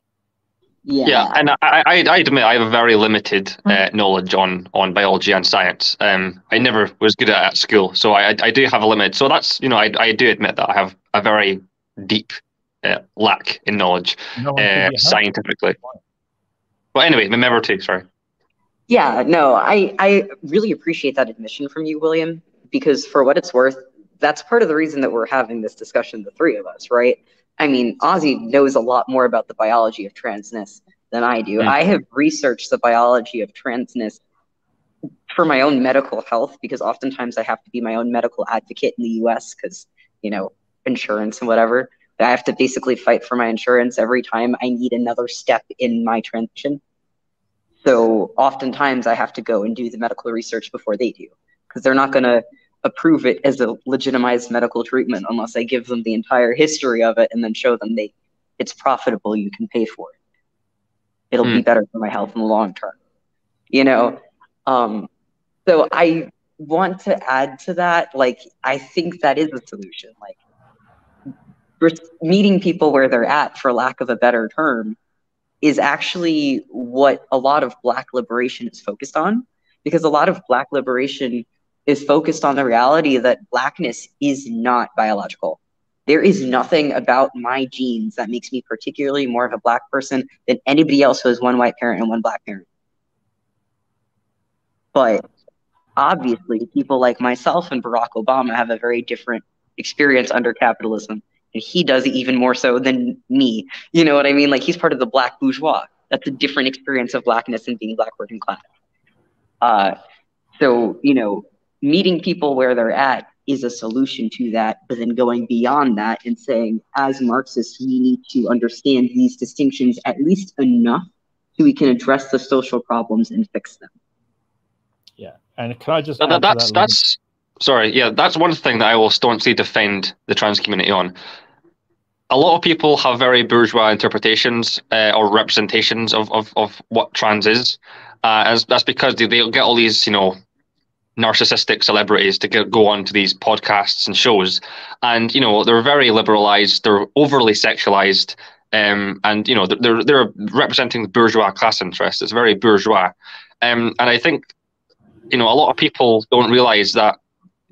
Yeah, and I admit I have a very limited knowledge on biology and science. I never was good at school, so I do have a limit. So that's, I do admit that I have a very deep lack in knowledge scientifically. But anyway, number 2, sorry. Yeah, no, I really appreciate that admission from you, William, because for what it's worth, that's part of the reason that we're having this discussion, the 3 of us, right? I mean, Ozzy knows a lot more about the biology of transness than I do. I have researched the biology of transness for my own medical health, because oftentimes I have to be my own medical advocate in the US because, insurance and whatever. I have to basically fight for my insurance every time I need another step in my transition. So oftentimes I have to go and do the medical research before they do, because they're not going to approve it as a legitimized medical treatment unless I give them the entire history of it and then show them it's profitable, you can pay for it. It'll be better for my health in the long term. So I want to add to that, I think that is a solution. Meeting people where they're at, for lack of a better term, is actually what a lot of Black liberation is focused on, because a lot of Black liberation is focused on the reality that Blackness is not biological. There is nothing about my genes that makes me particularly more of a Black person than anybody else who has one white parent and one Black parent. But obviously, people like myself and Barack Obama have a very different experience under capitalism. And he does it even more so than me. You know what I mean? He's part of the Black bourgeois. That's a different experience of Blackness and being Black working class. So, meeting people where they're at is a solution to that, but then going beyond that and saying, as Marxists, we need to understand these distinctions at least enough so we can address the social problems and fix them. Yeah, and can I just add that's sorry, yeah, that's one thing that I will staunchly defend the trans community on. A lot of people have very bourgeois interpretations or representations of what trans is. That's because they'll get all these, narcissistic celebrities to go on to these podcasts and shows, and they're very liberalized, they're overly sexualized, and they're representing the bourgeois class interest. It's very bourgeois, and I think a lot of people don't realize that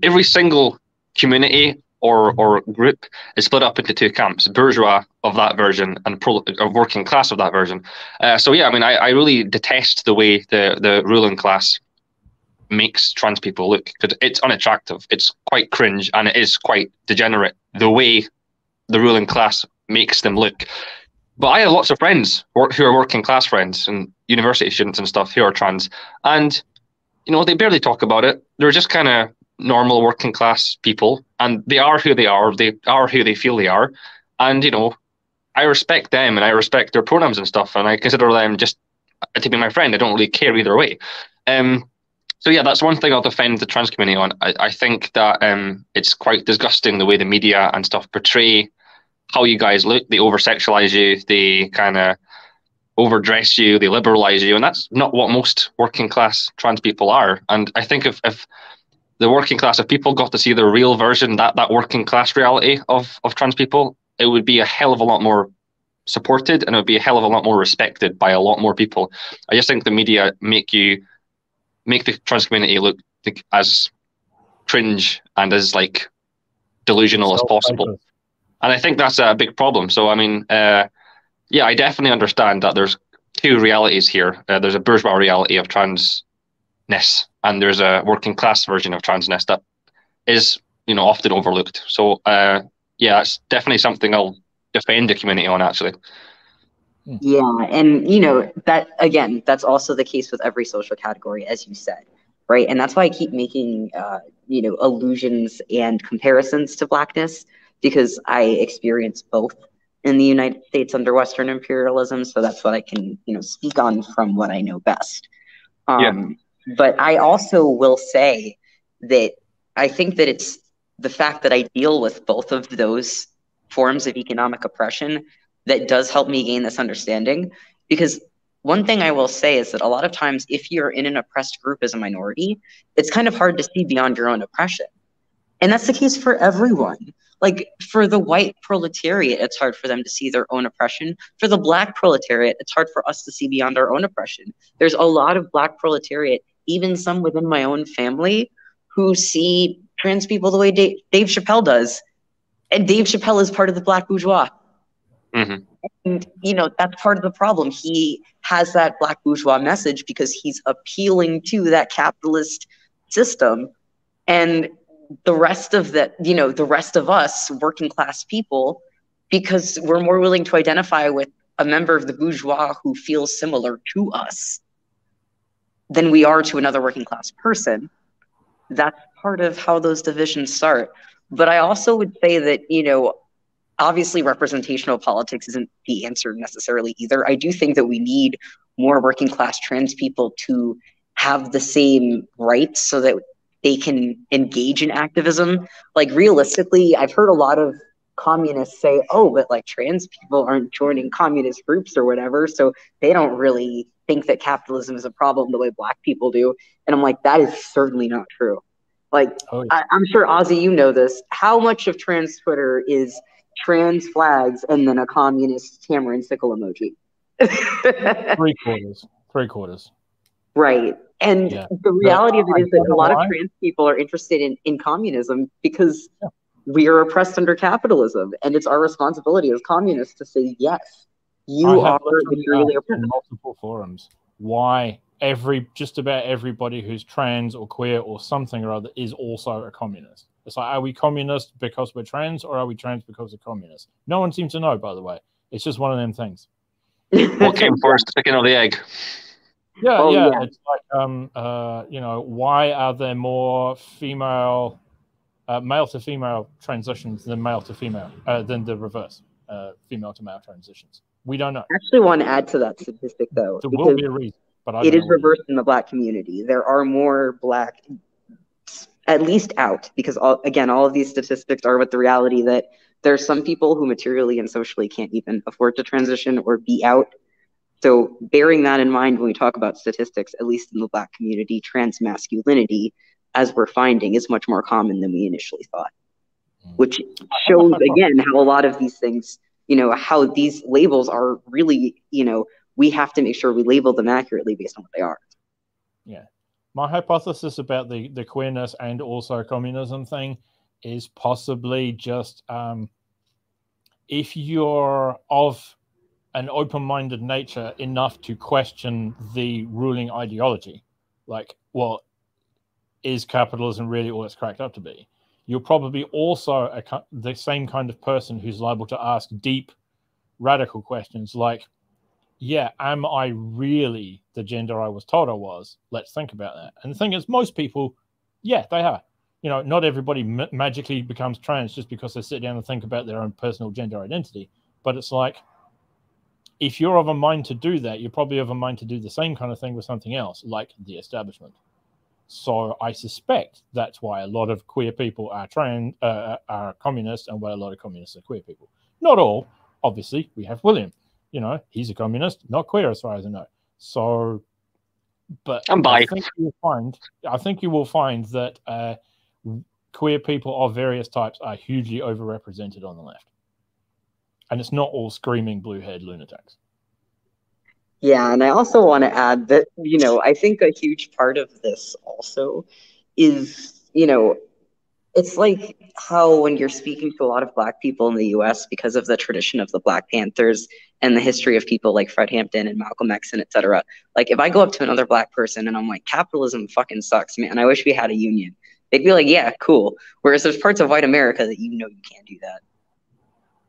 every single community or group is split up into 2 camps: bourgeois of that version and working class of that version. So yeah, I mean, I really detest the way the ruling class makes trans people look, because it's unattractive, it's quite cringe, and it is quite degenerate the way the ruling class makes them look. But I have lots of friends who are working class friends and university students and stuff who are trans, and they barely talk about it. They're just kind of normal working class people, and they are who they are who they feel they are, and I respect them and I respect their pronouns and stuff, and I consider them just to be my friend. I don't really care either way. So yeah, that's one thing I'll defend the trans community on. I think that it's quite disgusting the way the media and stuff portray how you guys look. They over-sexualize you, they kind of overdress you, they liberalize you, and that's not what most working class trans people are. And I think if the working class, if people got to see the real version, that working class reality of trans people, it would be a hell of a lot more supported, and it would be a hell of a lot more respected by a lot more people. I just think the media make the trans community look as cringe and as delusional as possible, and I think that's a big problem. So I mean, yeah, I definitely understand that there's 2 realities here. There's a bourgeois reality of transness, and there's a working class version of transness that is often overlooked. So yeah, it's definitely something I'll defend the community on, actually. Yeah, and that, again, that's also the case with every social category, as you said, right? And that's why I keep making allusions and comparisons to Blackness, because I experience both in the United States under Western imperialism. So that's what I can speak on from what I know best. Yeah. But I also will say that I think that it's the fact that I deal with both of those forms of economic oppression that does help me gain this understanding. Because one thing I will say is that a lot of times, if you're in an oppressed group as a minority, it's kind of hard to see beyond your own oppression. And that's the case for everyone. Like for the white proletariat, it's hard for them to see their own oppression. For the black proletariat, it's hard for us to see beyond our own oppression. There's a lot of black proletariat, even some within my own family, who see trans people the way Dave Chappelle does. And Dave Chappelle is part of the black bourgeois. Mm-hmm. And, you know, that's part of the problem. He has that black bourgeois message because he's appealing to that capitalist system. And the rest of the, you know, the rest of us working class people, because we're more willing to identify with a member of the bourgeois who feels similar to us than we are to another working class person. That's part of how those divisions start. But I also would say that, you know, obviously representational politics isn't the answer necessarily either. I do think that we need more working class trans people to have the same rights so that they can engage in activism. Like realistically, I've heard a lot of communists say, oh, but like trans people aren't joining communist groups or whatever, so they don't really think that capitalism is a problem the way black people do. And I'm like, that is certainly not true. Like, Oh, yeah. I'm sure, Ozzy, you know this. How much of trans Twitter is trans flags and then a communist hammer and sickle emoji? Three quarters. Right. And Yeah. the reality of it is that a lot of why. trans people are interested in communism because we are oppressed under capitalism. And it's our responsibility as communists to say, yes, you are materially oppressed. In multiple forums why just about everybody who's trans or queer or something or other is also a communist. It's like, are we communist because we're trans, or are we trans because we're communist? No one seems to know, by the way. It's just one of them things. What came first, the chicken or the egg? Yeah, Oh, yeah. yeah. It's like, you know, why are there more female, male to female transitions than male to female, than the reverse, female to male transitions? We don't know. I actually want to add to that statistic, though. There will be a reason, but it is reversed in the black community. There are more black, at least out, because all of these statistics are with the reality that there are some people who materially and socially can't even afford to transition or be out. So bearing that in mind when we talk about statistics, at least in the black community, trans masculinity, as we're finding, is much more common than we initially thought, which shows, again, how a lot of these things, you know, how these labels are really, you know, we have to make sure we label them accurately based on what they are. Yeah. My hypothesis about the queerness and also communism thing is possibly just if you're of an open-minded nature enough to question the ruling ideology, like, well, is capitalism really all it's cracked up to be? You're probably also the same kind of person who's liable to ask deep, radical questions like, yeah, am I really the gender I was told I was? Let's think about that. And the thing is, most people, yeah, they are. You know, not everybody magically becomes trans just because they sit down and think about their own personal gender identity. But it's like, if you're of a mind to do that, you're probably of a mind to do the same kind of thing with something else, like the establishment. So I suspect that's why a lot of queer people are are communists, and why a lot of communists are queer people. Not all, obviously. We have William. You know, he's a communist, not queer as far as I know. So, but I'm bi. I think you will find that queer people of various types are hugely overrepresented on the left. And it's not all screaming blue-haired lunatics. Yeah, and I also want to add that, you know, I think a huge part of this also is, you know, it's like how when you're speaking to a lot of Black people in the US, because of the tradition of the Black Panthers and the history of people like Fred Hampton and Malcolm X and et cetera, like if I go up to another Black person and I'm like, capitalism fucking sucks, man, I wish we had a union, they'd be like, yeah, cool. Whereas there's parts of white America that you know you can't do that,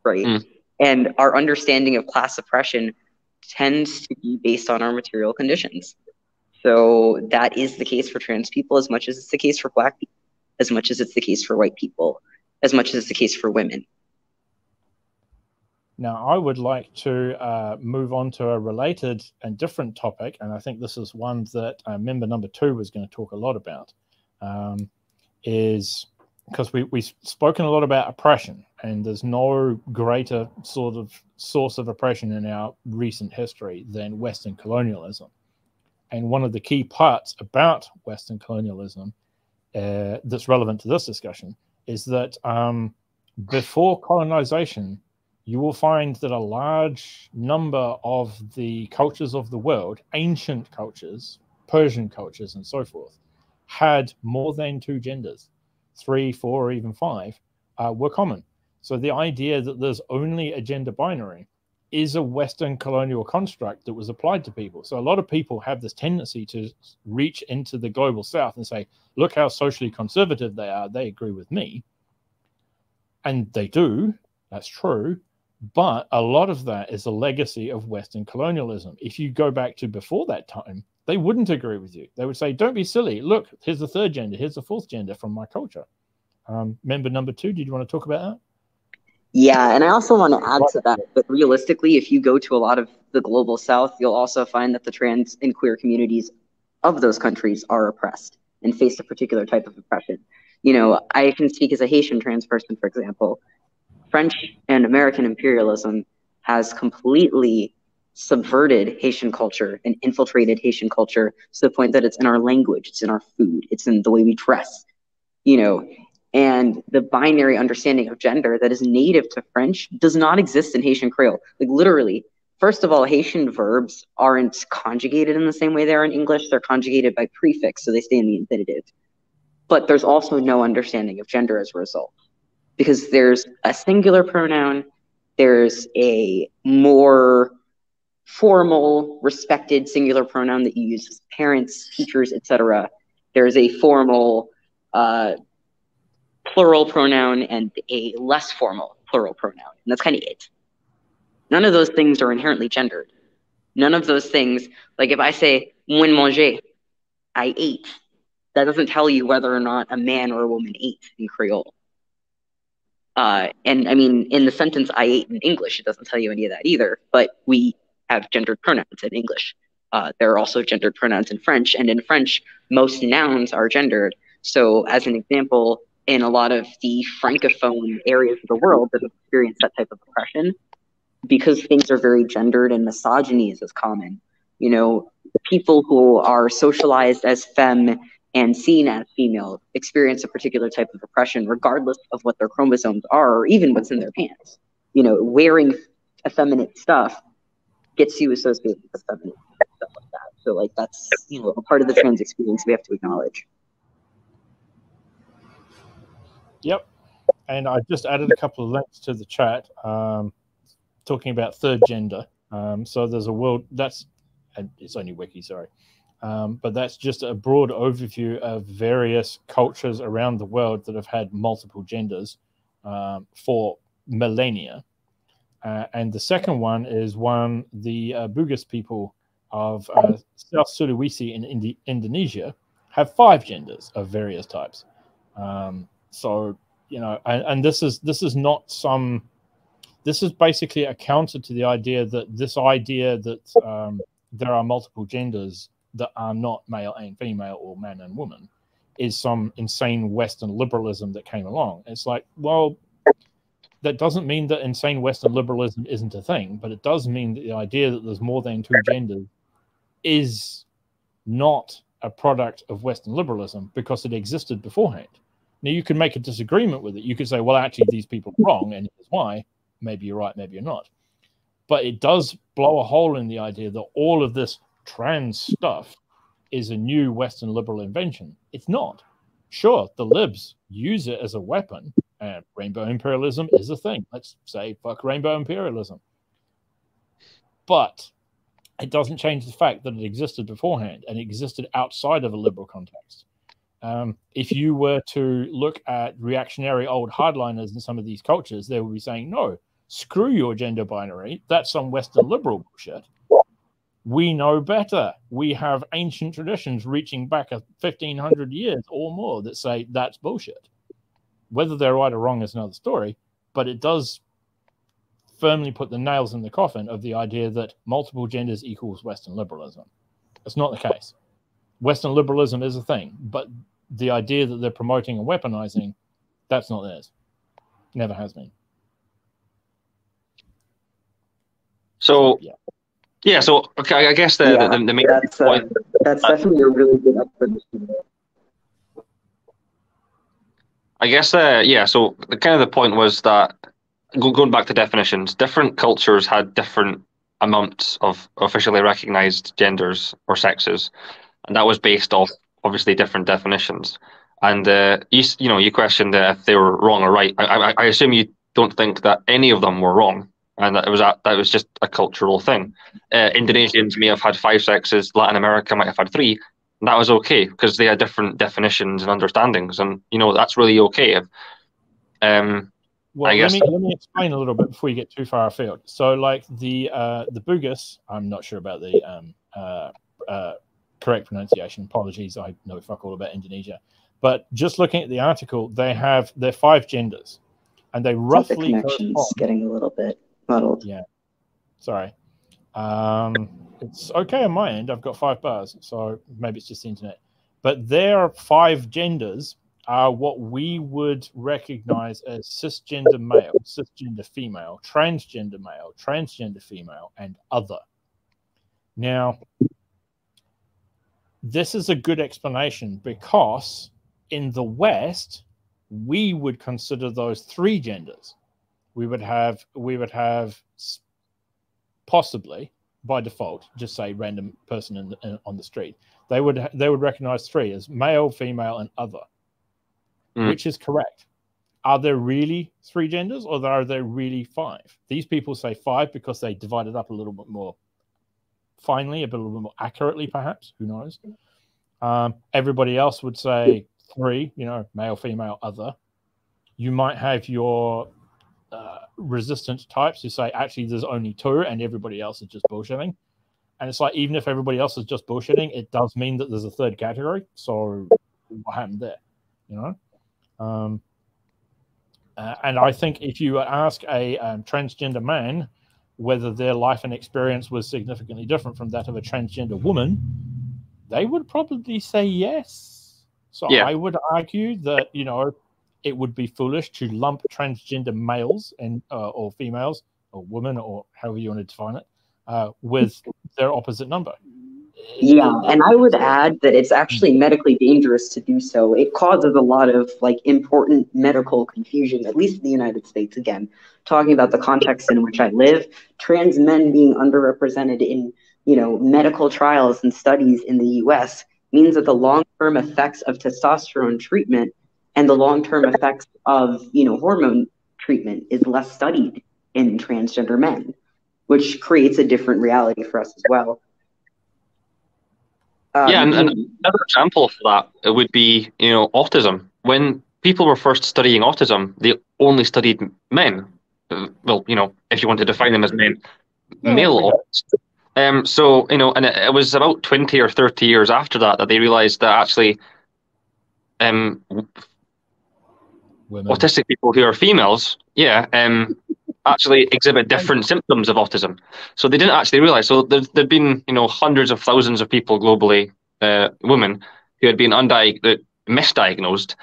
right? And our understanding of class oppression tends to be based on our material conditions. So that is the case for trans people as much as it's the case for Black people, as much as it's the case for white people, as much as it's the case for women. Now, I would like to move on to a related and different topic, and I think this is one that member number 2 was going to talk a lot about, is because we've spoken a lot about oppression, and there's no greater sort of source of oppression in our recent history than Western colonialism. And one of the key parts about Western colonialism that's relevant to this discussion is that before colonization, you will find that a large number of the cultures of the world, ancient cultures, Persian cultures and so forth, had more than 2 genders. 3, 4, or even 5 were common. So the idea that there's only a gender binary is a Western colonial construct that was applied to people. So a lot of people have this tendency to reach into the global South and say, look how socially conservative they are. They agree with me. And they do. That's true. But a lot of that is a legacy of Western colonialism. If you go back to before that time, they wouldn't agree with you. They would say, don't be silly. Look, here's the 3rd gender. Here's the 4th gender from my culture. Member number 2, did you want to talk about that? Yeah, and I also want to add to that, but realistically, if you go to a lot of the global South, you'll also find that the trans and queer communities of those countries are oppressed and face a particular type of oppression. You know, I can speak as a Haitian trans person, for example. French and American imperialism has completely subverted Haitian culture and infiltrated Haitian culture to the point that it's in our language, it's in our food, it's in the way we dress, you know, and the binary understanding of gender that is native to French does not exist in Haitian Creole. Like literally, first of all, Haitian verbs aren't conjugated in the same way they are in English. They're conjugated by prefix, so they stay in the infinitive. But there's also no understanding of gender as a result, because there's a singular pronoun, there's a more formal, respected singular pronoun that you use as parents, teachers, etc. There's a formal plural pronoun and a less formal plural pronoun, and that's kind of it. None of those things are inherently gendered. None of those things, like if I say "moi manger," I ate, that doesn't tell you whether or not a man or a woman ate in Creole. And I mean, in the sentence "I ate" in English, it doesn't tell you any of that either, but we have gendered pronouns in English. There are also gendered pronouns in French, and in French, most nouns are gendered. So as an example, in a lot of the francophone areas of the world that have experienced that type of oppression, because things are very gendered and misogyny is as common, you know, people who are socialized as femme and seen as female experience a particular type of oppression, regardless of what their chromosomes are, or even what's in their pants. You know, wearing effeminate stuff gets you associated with feminine stuff like that. So, like, that's, you know, a part of the trans experience we have to acknowledge. Yep. And I just added a couple of links to the chat talking about 3rd gender. So there's a world, that's, and it's only wiki, sorry. But that's just a broad overview of various cultures around the world that have had multiple genders for millennia. And the second one is the Bugis people of South Sulawesi in Indonesia have 5 genders of various types. So, you know, and this is not some, this is basically a counter to the idea that there are multiple genders that are not male and female or man and woman is some insane Western liberalism that came along. It's like, well, that doesn't mean that insane Western liberalism isn't a thing, but it does mean that the idea that there's more than 2 genders is not a product of Western liberalism because it existed beforehand. Now, you can make a disagreement with it. You could say, well, actually, these people are wrong, and here's why. Maybe you're right, maybe you're not. But it does blow a hole in the idea that all of this trans stuff is a new Western liberal invention. It's not. Sure, the libs use it as a weapon, and rainbow imperialism is a thing. Let's say, fuck rainbow imperialism. But it doesn't change the fact that it existed beforehand, and it existed outside of a liberal context. If you were to look at reactionary old hardliners in some of these cultures, they would be saying, no, screw your gender binary. That's some Western liberal bullshit. We know better. We have ancient traditions reaching back 1,500 years or more that say that's bullshit. Whether they're right or wrong is another story, but it does firmly put the nails in the coffin of the idea that multiple genders equals Western liberalism. It's not the case. Western liberalism is a thing, but the idea that they're promoting and weaponizing, that's not theirs. Never has been. So yeah, so okay, I guess the main point that's definitely a really good explanation. I guess yeah, so the kind of the point was that going back to definitions, different cultures had different amounts of officially recognized genders or sexes, and that was based off obviously different definitions. And you questioned if they were wrong or right. I assume you don't think that any of them were wrong, and that was just a cultural thing. Indonesians may have had 5 sexes, Latin America might have had 3, and that was okay because they had different definitions and understandings, and that's really okay. Well, let me explain a little bit before you get too far afield. So, like the Bugis, I'm not sure about the correct pronunciation. Apologies, I know fuck all about Indonesia. But just looking at the article, they're 5 genders, and they roughly the connection's getting a little bit muddled. Yeah, sorry. It's okay on my end. I've got 5 bars, so maybe it's just the internet. But their 5 genders are what we would recognize as cisgender male, cisgender female, transgender female, and other. Now, this is a good explanation because in the West, we would consider those 3 genders. We would have possibly, by default, just say random person on the street. They would recognize 3 as male, female, and other. Which is correct. Are there really 3 genders, or are there really 5? These people say 5 because they divide it up a little bit more finely, a little bit more accurately, perhaps. Who knows? Everybody else would say 3, male, female, other. You might have your resistant types who say, actually, there's only 2 and everybody else is just bullshitting. And it's like, even if everybody else is just bullshitting, it does mean that there's a 3rd category. So what happened there? And I think if you ask a transgender man whether their life and experience was significantly different from that of a transgender woman, they would probably say yes. So yeah. I would argue that, it would be foolish to lump transgender males and or females or women or however you want to define it with their opposite number. Yeah, and I would add that it's actually medically dangerous to do so. It causes a lot of important medical confusion, at least in the United States. Again, talking about the context in which I live, trans men being underrepresented in, medical trials and studies in the US means that the long-term effects of testosterone treatment and the long-term effects of, hormone treatment is less studied in transgender men, which creates a different reality for us as well. And another example for that it would be, autism. When people were first studying autism, they only studied men. Well, if you want to define them as men, male autism. So, and it was about 20 or 30 years after that they realized that actually autistic people who are females, actually exhibit different symptoms of autism. So they didn't actually realize. So there'd been, hundreds of thousands of people globally, women, who had been misdiagnosed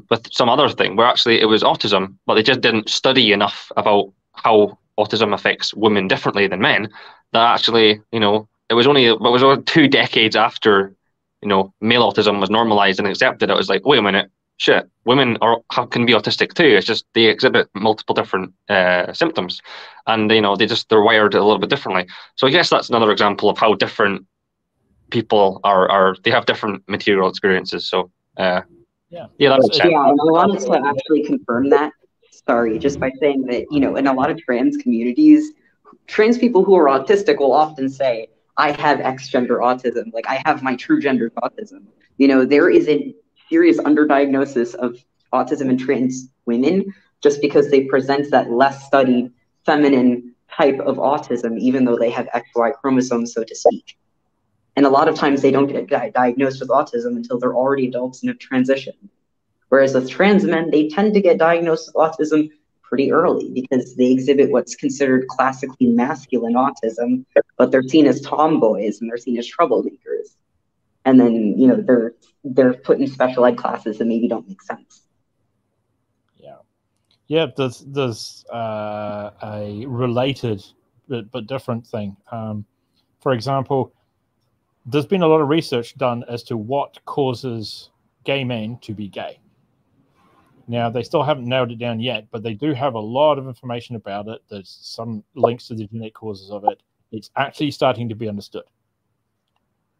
with some other thing, where actually it was autism, but they just didn't study enough about how autism affects women differently than men. That actually, it was only 2 decades after, male autism was normalized and accepted. It was like, wait a minute. Shit, women can be autistic too. It's just they exhibit multiple different symptoms, and they're wired a little bit differently. So I guess that's another example of how different people are. They have different material experiences. So that makes sense. Yeah, and I wanted to actually confirm that. Sorry, just by saying that in a lot of trans communities, trans people who are autistic will often say, "I have X gender autism," like I have my true gender autism. There is a serious underdiagnosis of autism in trans women just because they present that less studied feminine type of autism, even though they have XY chromosomes, so to speak. And a lot of times they don't get diagnosed with autism until they're already adults and have transitioned. Whereas with trans men, they tend to get diagnosed with autism pretty early because they exhibit what's considered classically masculine autism, but they're seen as tomboys and they're seen as troublemakers. And then, you know, they're put in special ed classes that maybe don't make sense. Yeah, there's a related but different thing. For example, there's been a lot of research done as to what causes gay men to be gay. Now, they still haven't nailed it down yet, but they do have a lot of information about it. There's some links to the genetic causes of it. It's actually starting to be understood.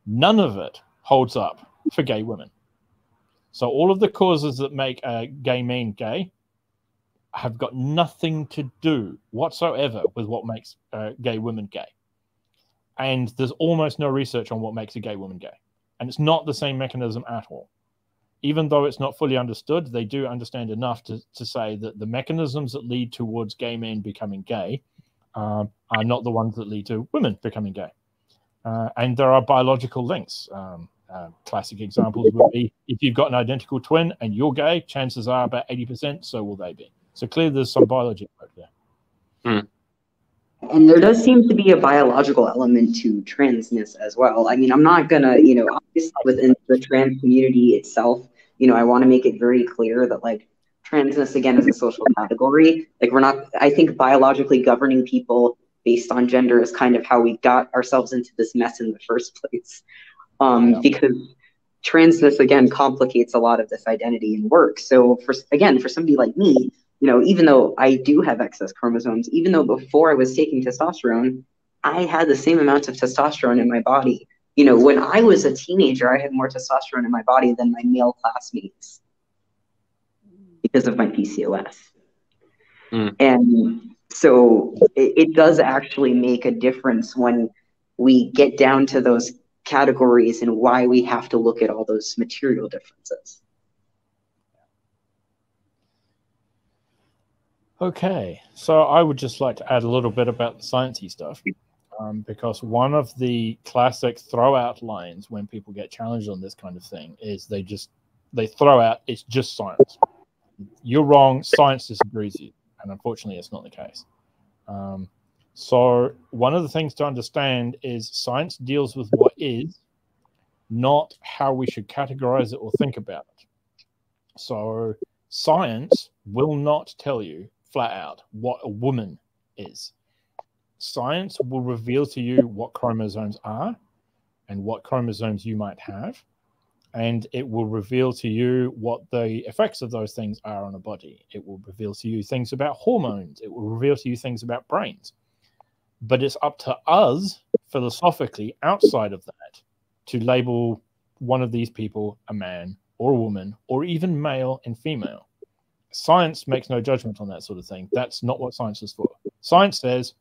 None of it holds up for gay women. So all of the causes that make gay men gay have got nothing to do whatsoever with what makes gay women gay. And there's almost no research on what makes a gay woman gay. And it's not the same mechanism at all. Even though it's not fully understood, they do understand enough to say that the mechanisms that lead towards gay men becoming gay are not the ones that lead to women becoming gay. And there are biological links. Classic examples would be if you've got an identical twin and you're gay, chances are about 80%, so will they be. So clearly there's some biology out there. And there does seem to be a biological element to transness as well. I mean, I'm not gonna, you know, obviously within the trans community itself, you know, I want to make it very clear that like transness again is a social category. Like we're not, I think biologically governing people based on gender is kind of how we got ourselves into this mess in the first place. Because transness again complicates a lot of this identity and work. So for somebody like me, you know, even though I do have excess chromosomes, even though before I was taking testosterone, I had the same amount of testosterone in my body. You know, when I was a teenager, I had more testosterone in my body than my male classmates because of my PCOS. And so it does actually make a difference when we get down to those categories and why we have to look at all those material differences. Okay, so I would just like to add a little bit about the sciencey stuff, because one of the classic throw-out lines when people get challenged on this kind of thing is they throw out, it's just science. You're wrong, science disagrees with you, and unfortunately it's not the case. So one of the things to understand is science deals with what is, not how we should categorize it or think about it. So science will not tell you flat out what a woman is. Science will reveal to you what chromosomes are and what chromosomes you might have, and it will reveal to you what the effects of those things are on a body. It will reveal to you things about hormones. It will reveal to you things about brains. But it's up to us, philosophically, outside of that, to label one of these people a man or a woman, or even male and female. Science makes no judgment on that sort of thing. That's not what science is for. Science says,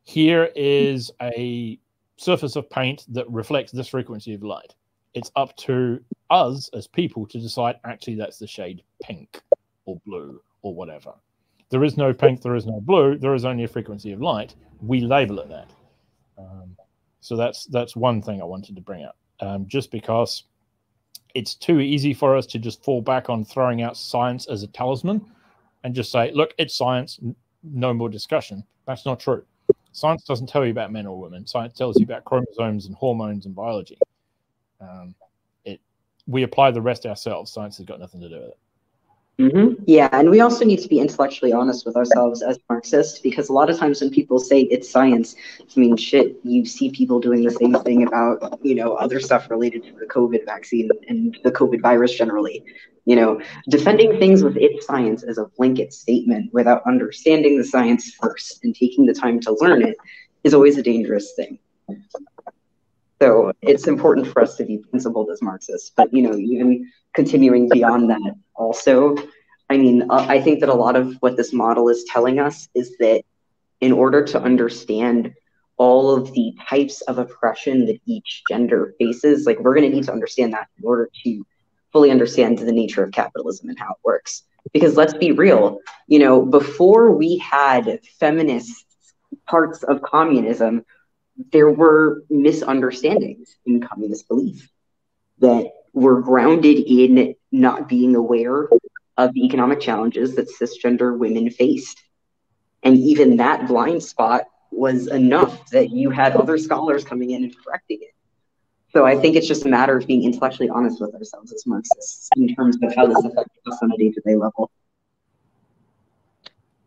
here is a surface of paint that reflects this frequency of light. It's up to us as people to decide, actually, that's the shade pink or blue or whatever. There is no pink, there is no blue, there is only a frequency of light. We label it that. So that's one thing I wanted to bring up, just because it's too easy for us to just fall back on throwing out science as a talisman and just say, look, it's science, no more discussion. That's not true. Science doesn't tell you about men or women. Science tells you about chromosomes and hormones and biology. We apply the rest ourselves. Science has got nothing to do with it. Yeah, and we also need to be intellectually honest with ourselves as Marxists, because a lot of times when people say it's science, I mean, shit, you see people doing the same thing about, you know, other stuff related to the COVID vaccine and the COVID virus generally. You know, defending things with it's science as a blanket statement without understanding the science first and taking the time to learn it is always a dangerous thing. So it's important for us to be principled as Marxists, but, you know, even continuing beyond that also, I mean, I think that a lot of what this model is telling us is that in order to understand all of the types of oppression that each gender faces, like we're going to need to understand that in order to fully understand the nature of capitalism and how it works. Because let's be real, you know, before we had feminist parts of communism, there were misunderstandings in communist belief that were grounded in not being aware of the economic challenges that cisgender women faced. And even that blind spot was enough that you had other scholars coming in and correcting it. So I think it's just a matter of being intellectually honest with ourselves as Marxists in terms of how this affects us on a day-to-day level.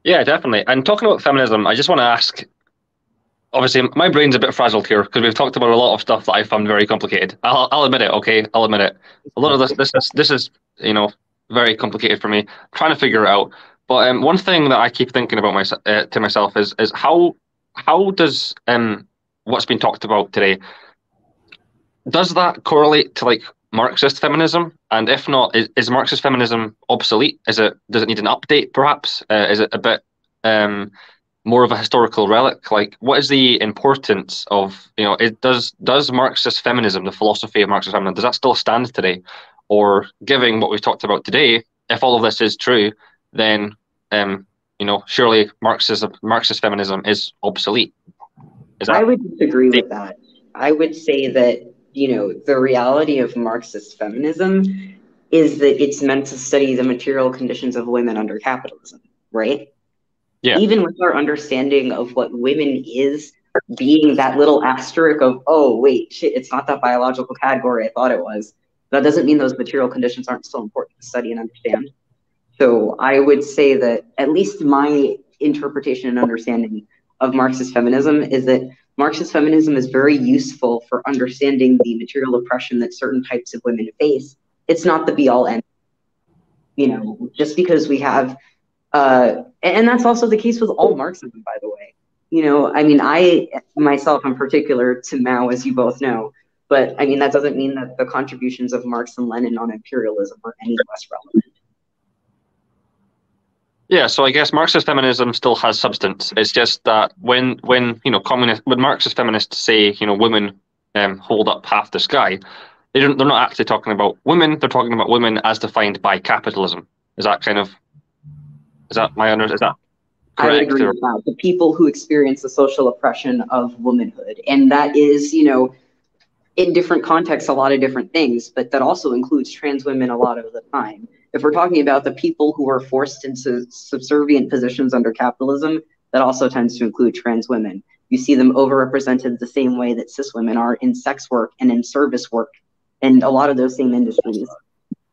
Yeah, definitely. And talking about feminism, I just want to ask, obviously, my brain's a bit frazzled here because we've talked about a lot of stuff that I found very complicated. I'll admit it, okay? I'll admit it. A lot of this is very complicated for me. I'm trying to figure it out. But one thing that I keep thinking about to myself is how does what's been talked about today, does that correlate to like Marxist feminism? And if not, is Marxist feminism obsolete? Does it need an update perhaps? Is it a bit more of a historical relic? Like, what is the importance of, does Marxist feminism, the philosophy of Marxist feminism, does that still stand today? Or giving what we've talked about today, if all of this is true, then surely Marxist feminism is obsolete. I would disagree with that. I would say that, the reality of Marxist feminism is that it's meant to study the material conditions of women under capitalism, right? Yeah. Even with our understanding of what women is, being that little asterisk of, oh, wait, shit, it's not that biological category I thought it was, that doesn't mean those material conditions aren't still important to study and understand. So I would say that at least my interpretation and understanding of Marxist feminism is that Marxist feminism is very useful for understanding the material oppression that certain types of women face. It's not the be-all end. Just because we have, and that's also the case with all Marxism, by the way. I myself am particular to Mao, as you both know, but that doesn't mean that the contributions of Marx and Lenin on imperialism are any less relevant. Yeah, so I guess Marxist feminism still has substance. It's just that when Marxist feminists say women hold up half the sky, they're not actually talking about women. They're talking about women as defined by capitalism. Is that correct? I would agree with that. The people who experience the social oppression of womanhood, and that is in different contexts a lot of different things, but that also includes trans women a lot of the time. If we're talking about the people who are forced into subservient positions under capitalism, that also tends to include trans women. You see them overrepresented the same way that cis women are in sex work and in service work and a lot of those same industries.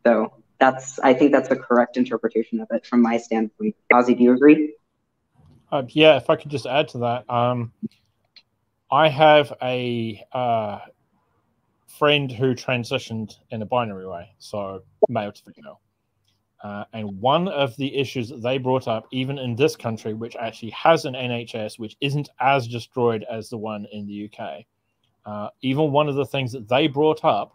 So I think that's a correct interpretation of it from my standpoint. Ozzy, do you agree? Yeah, if I could just add to that. I have a friend who transitioned in a binary way, so male to female. And one of the issues that they brought up, even in this country, which actually has an NHS, which isn't as destroyed as the one in the UK, even one of the things that they brought up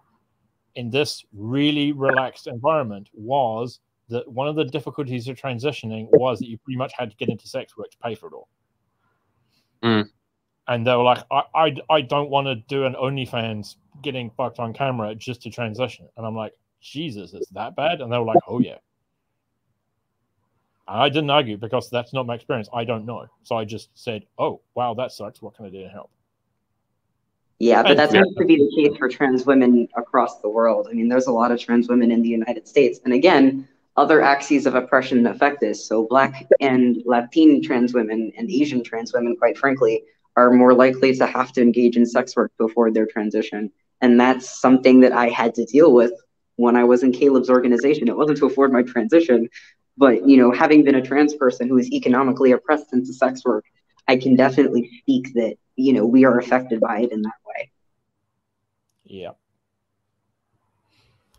in this really relaxed environment was that one of the difficulties of transitioning was that you pretty much had to get into sex work to pay for it all. Mm. And they were like, I don't want to do an OnlyFans getting fucked on camera just to transition. And I'm like, Jesus, it's that bad? And they were like, oh, yeah. And I didn't argue because that's not my experience. I don't know. So I just said, oh, wow, that sucks. What can I do to help? Yeah, but that's meant to be the case for trans women across the world. There's a lot of trans women in the United States. And again, other axes of oppression affect this. So Black and Latin trans women and Asian trans women, quite frankly, are more likely to have to engage in sex work to afford their transition. And that's something that I had to deal with when I was in Caleb's organization. It wasn't to afford my transition, but, having been a trans person who is economically oppressed into sex work, I can definitely speak that, we are affected by it in that way. Yeah.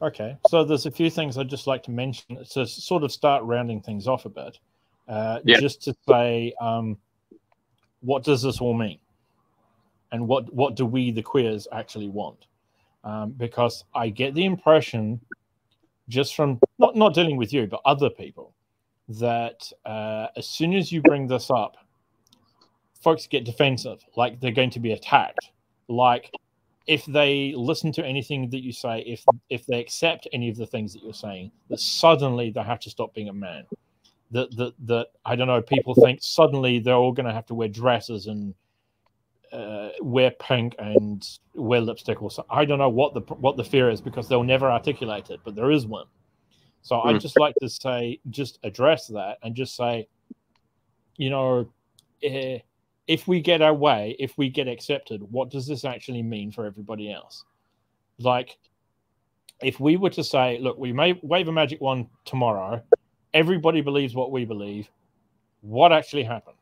Okay, so there's a few things I'd just like to mention to sort of start rounding things off a bit. Just to say, what does this all mean? And what do we, the queers, actually want? Because I get the impression, just from not dealing with you, but other people, that as soon as you bring this up, folks get defensive, like they're going to be attacked. Like if they listen to anything that you say, if they accept any of the things that you're saying, that suddenly they have to stop being a man. That I don't know, people think suddenly they're all going to have to wear dresses and wear pink and wear lipstick or something. I don't know what the fear is because they'll never articulate it, but there is one. So I'd just like to say, just address that and just say, you know, if we get our way, if we get accepted, what does this actually mean for everybody else? Like, if we were to say, look, we may wave a magic wand tomorrow, everybody believes what we believe, what actually happens?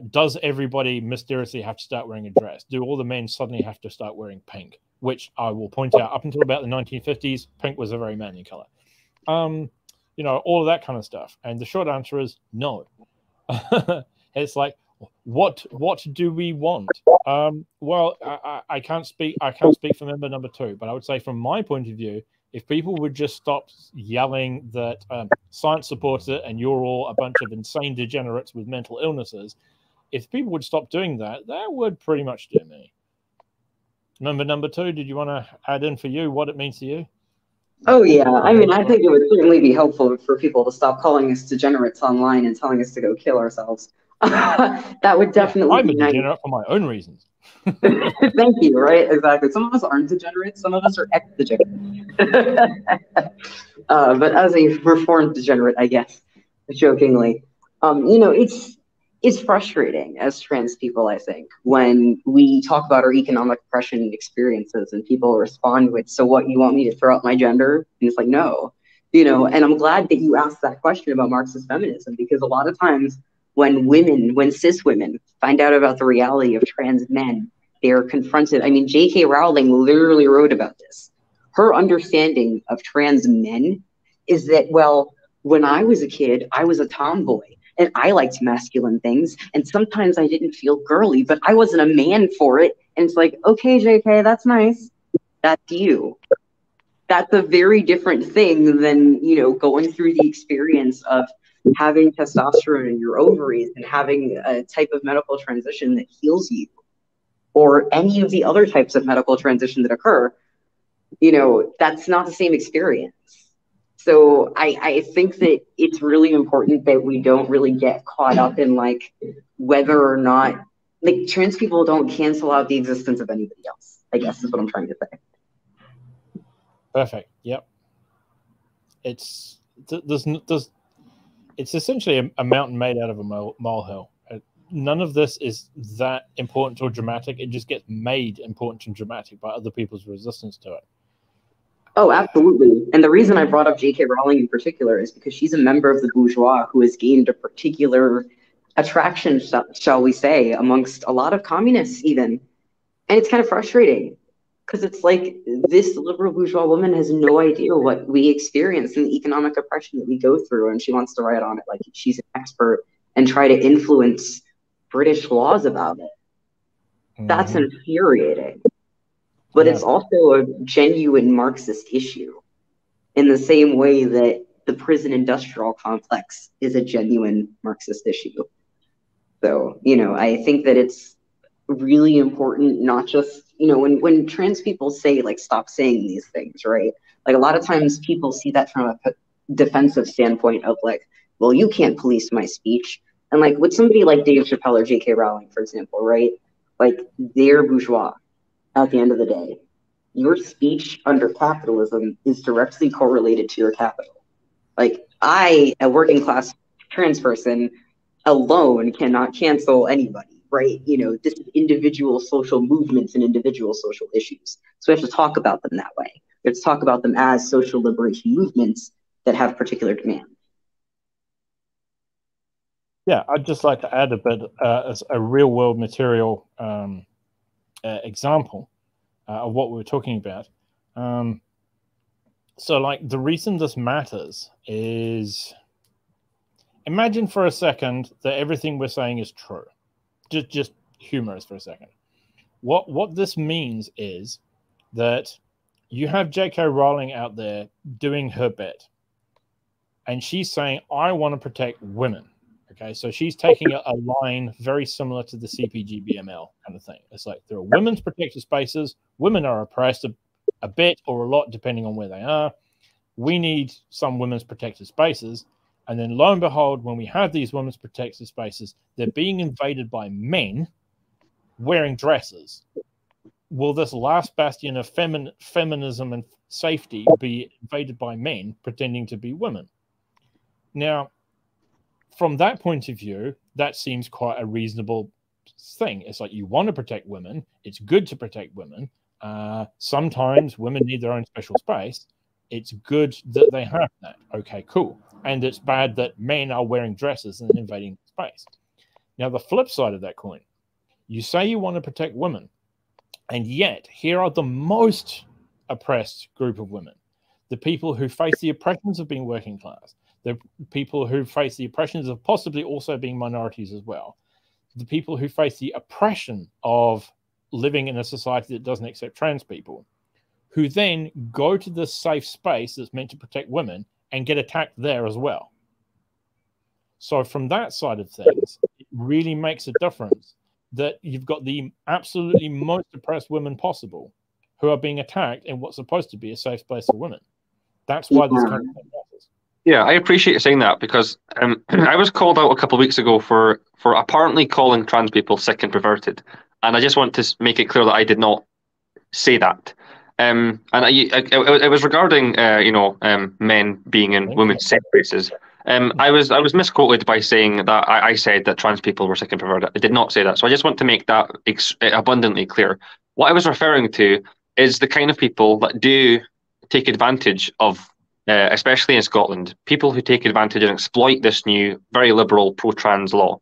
Does everybody mysteriously have to start wearing a dress? Do all the men suddenly have to start wearing pink? Which I will point out, up until about the 1950s, pink was a very manly color. You know, all of that kind of stuff. And the short answer is no. It's like, what do we want? Well, I can't speak for member number 2, but I would say from my point of view, if people would just stop yelling that science supports it and you're all a bunch of insane degenerates with mental illnesses, if people would stop doing that, that would pretty much do me. Member number 2, did you want to add in for you what it means to you? Oh, yeah. I mean, I think it would certainly be helpful for people to stop calling us degenerates online and telling us to go kill ourselves. That would definitely I'm be a degenerate for my own reasons. Thank you, right? Exactly. Some of us aren't degenerates. Some of us are ex-degenerates. But as a reformed degenerate, I guess, jokingly, you know, it's frustrating as trans people, I think, when we talk about our economic oppression experiences and people respond with, so what, you want me to throw out my gender? And it's like, no, you know, and I'm glad that you asked that question about Marxist feminism, because a lot of times when cis women find out about the reality of trans men, they are confronted. I mean, J.K. Rowling literally wrote about this. Her understanding of trans men is that, well, when I was a kid, I was a tomboy. And I liked masculine things. And sometimes I didn't feel girly, but I wasn't a man for it. And it's like, okay, JK, that's nice. That's you. That's a very different thing than, you know, going through the experience of having testosterone in your ovaries and having a type of medical transition that heals you, or any of the other types of medical transition that occur. You know, that's not the same experience. So I think that it's really important that we don't really get caught up in like whether or not, like, trans people don't cancel out the existence of anybody else, I guess is what I'm trying to say. Perfect. Yep. It's essentially a mountain made out of a molehill. None of this is that important or dramatic. It just gets made important and dramatic by other people's resistance to it. Oh, absolutely. And the reason I brought up J.K. Rowling in particular is because she's a member of the bourgeois who has gained a particular attraction, shall we say, amongst a lot of communists even. And it's kind of frustrating because it's like this liberal bourgeois woman has no idea what we experience and the economic oppression that we go through. And she wants to write on it like she's an expert and try to influence British laws about it. That's infuriating. But it's also a genuine Marxist issue in the same way that the prison industrial complex is a genuine Marxist issue. So, you know, I think that it's really important, not just, you know, when trans people say, like, stop saying these things, right? Like, a lot of times people see that from a defensive standpoint of, like, well, you can't police my speech. And, like, with somebody like Dave Chappelle or J.K. Rowling, for example, right? Like, they're bourgeois at the end of the day. Your speech under capitalism is directly correlated to your capital. Like, I, a working class trans person, alone cannot cancel anybody, right? You know, this is individual social movements and individual social issues. So we have to talk about them that way. We have to talk about them as social liberation movements that have particular demands. Yeah, I'd just like to add a bit as a real world material example of what we were talking about. So, like, the reason this matters is, imagine for a second that everything we're saying is true. Just humorous for a second. What this means is that you have J.K. Rowling out there doing her bit, and she's saying, I want to protect women. Okay, so she's taking a line very similar to the CPG-BML kind of thing. It's like, there are women's protected spaces. Women are oppressed a bit or a lot, depending on where they are. We need some women's protected spaces. And then lo and behold, when we have these women's protected spaces, they're being invaded by men wearing dresses. will this last bastion of feminism and safety be invaded by men pretending to be women? Now, from that point of view, that seems quite a reasonable thing. It's like, you want to protect women. It's good to protect women. Sometimes women need their own special space. It's good that they have that. Okay, cool. And it's bad that men are wearing dresses and invading space. Now, the flip side of that coin, you say you want to protect women, and yet here are the most oppressed group of women, the people who face the oppressions of being working class, the people who face the oppressions of possibly also being minorities as well, the people who face the oppression of living in a society that doesn't accept trans people, who then go to this safe space that's meant to protect women and get attacked there as well. So from that side of things, it really makes a difference that you've got the absolutely most oppressed women possible who are being attacked in what's supposed to be a safe place for women. That's why this kind of thing matters. Yeah, I appreciate you saying that, because I was called out a couple of weeks ago for apparently calling trans people sick and perverted, and I just want to make it clear that I did not say that. And it was regarding men being in women's safe places. I was misquoted by saying that I said that trans people were sick and perverted. I did not say that, so I just want to make that abundantly clear. What I was referring to is the kind of people that do take advantage of, especially in Scotland, people who take advantage and exploit this new, very liberal pro-trans law,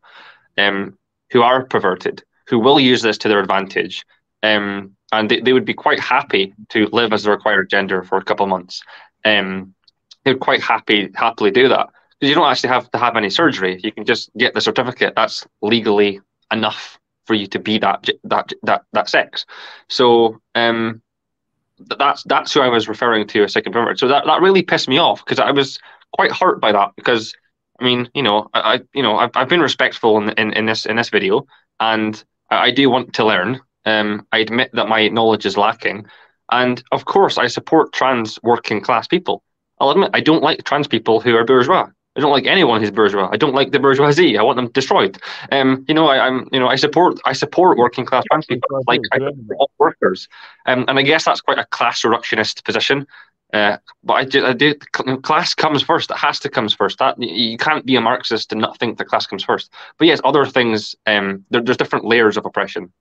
who are perverted, who will use this to their advantage, and they would be quite happy to live as the required gender for a couple of months. They would quite happily do that, because you don't actually have to have any surgery. You can just get the certificate. That's legally enough for you to be that sex. So that's who I was referring to as sick and perverted. So that really pissed me off, because I was quite hurt by that, because I mean, I've been respectful in this video, and I do want to learn. I admit that my knowledge is lacking, and of course I support trans working class people. I'll admit I don't like trans people who are bourgeois. I don't like anyone who's bourgeois. I don't like the bourgeoisie. I want them destroyed. I support working class trans people. Like, I support all workers. And I guess that's quite a class reductionist position. But I do. Class comes first. It has to come first. That you can't be a Marxist and not think that class comes first. But yes, other things. There's different layers of oppression.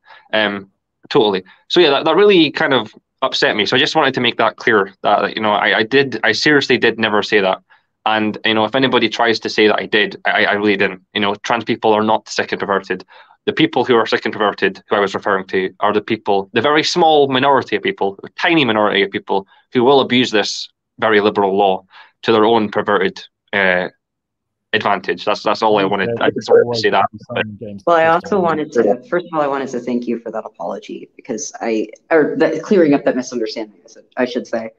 Totally. So yeah, that really kind of upset me. So I just wanted to make that clear. That I seriously did never say that. And if anybody tries to say that I did, I really didn't. Trans people are not sick and perverted. The people who are sick and perverted, who I was referring to, are the very small minority of people, a tiny minority of people, who will abuse this very liberal law to their own perverted advantage. That's all I wanted. I just wanted to say that. Well, I also wanted to, first of all, I wanted to thank you for that apology, because clearing up that misunderstanding, I should say.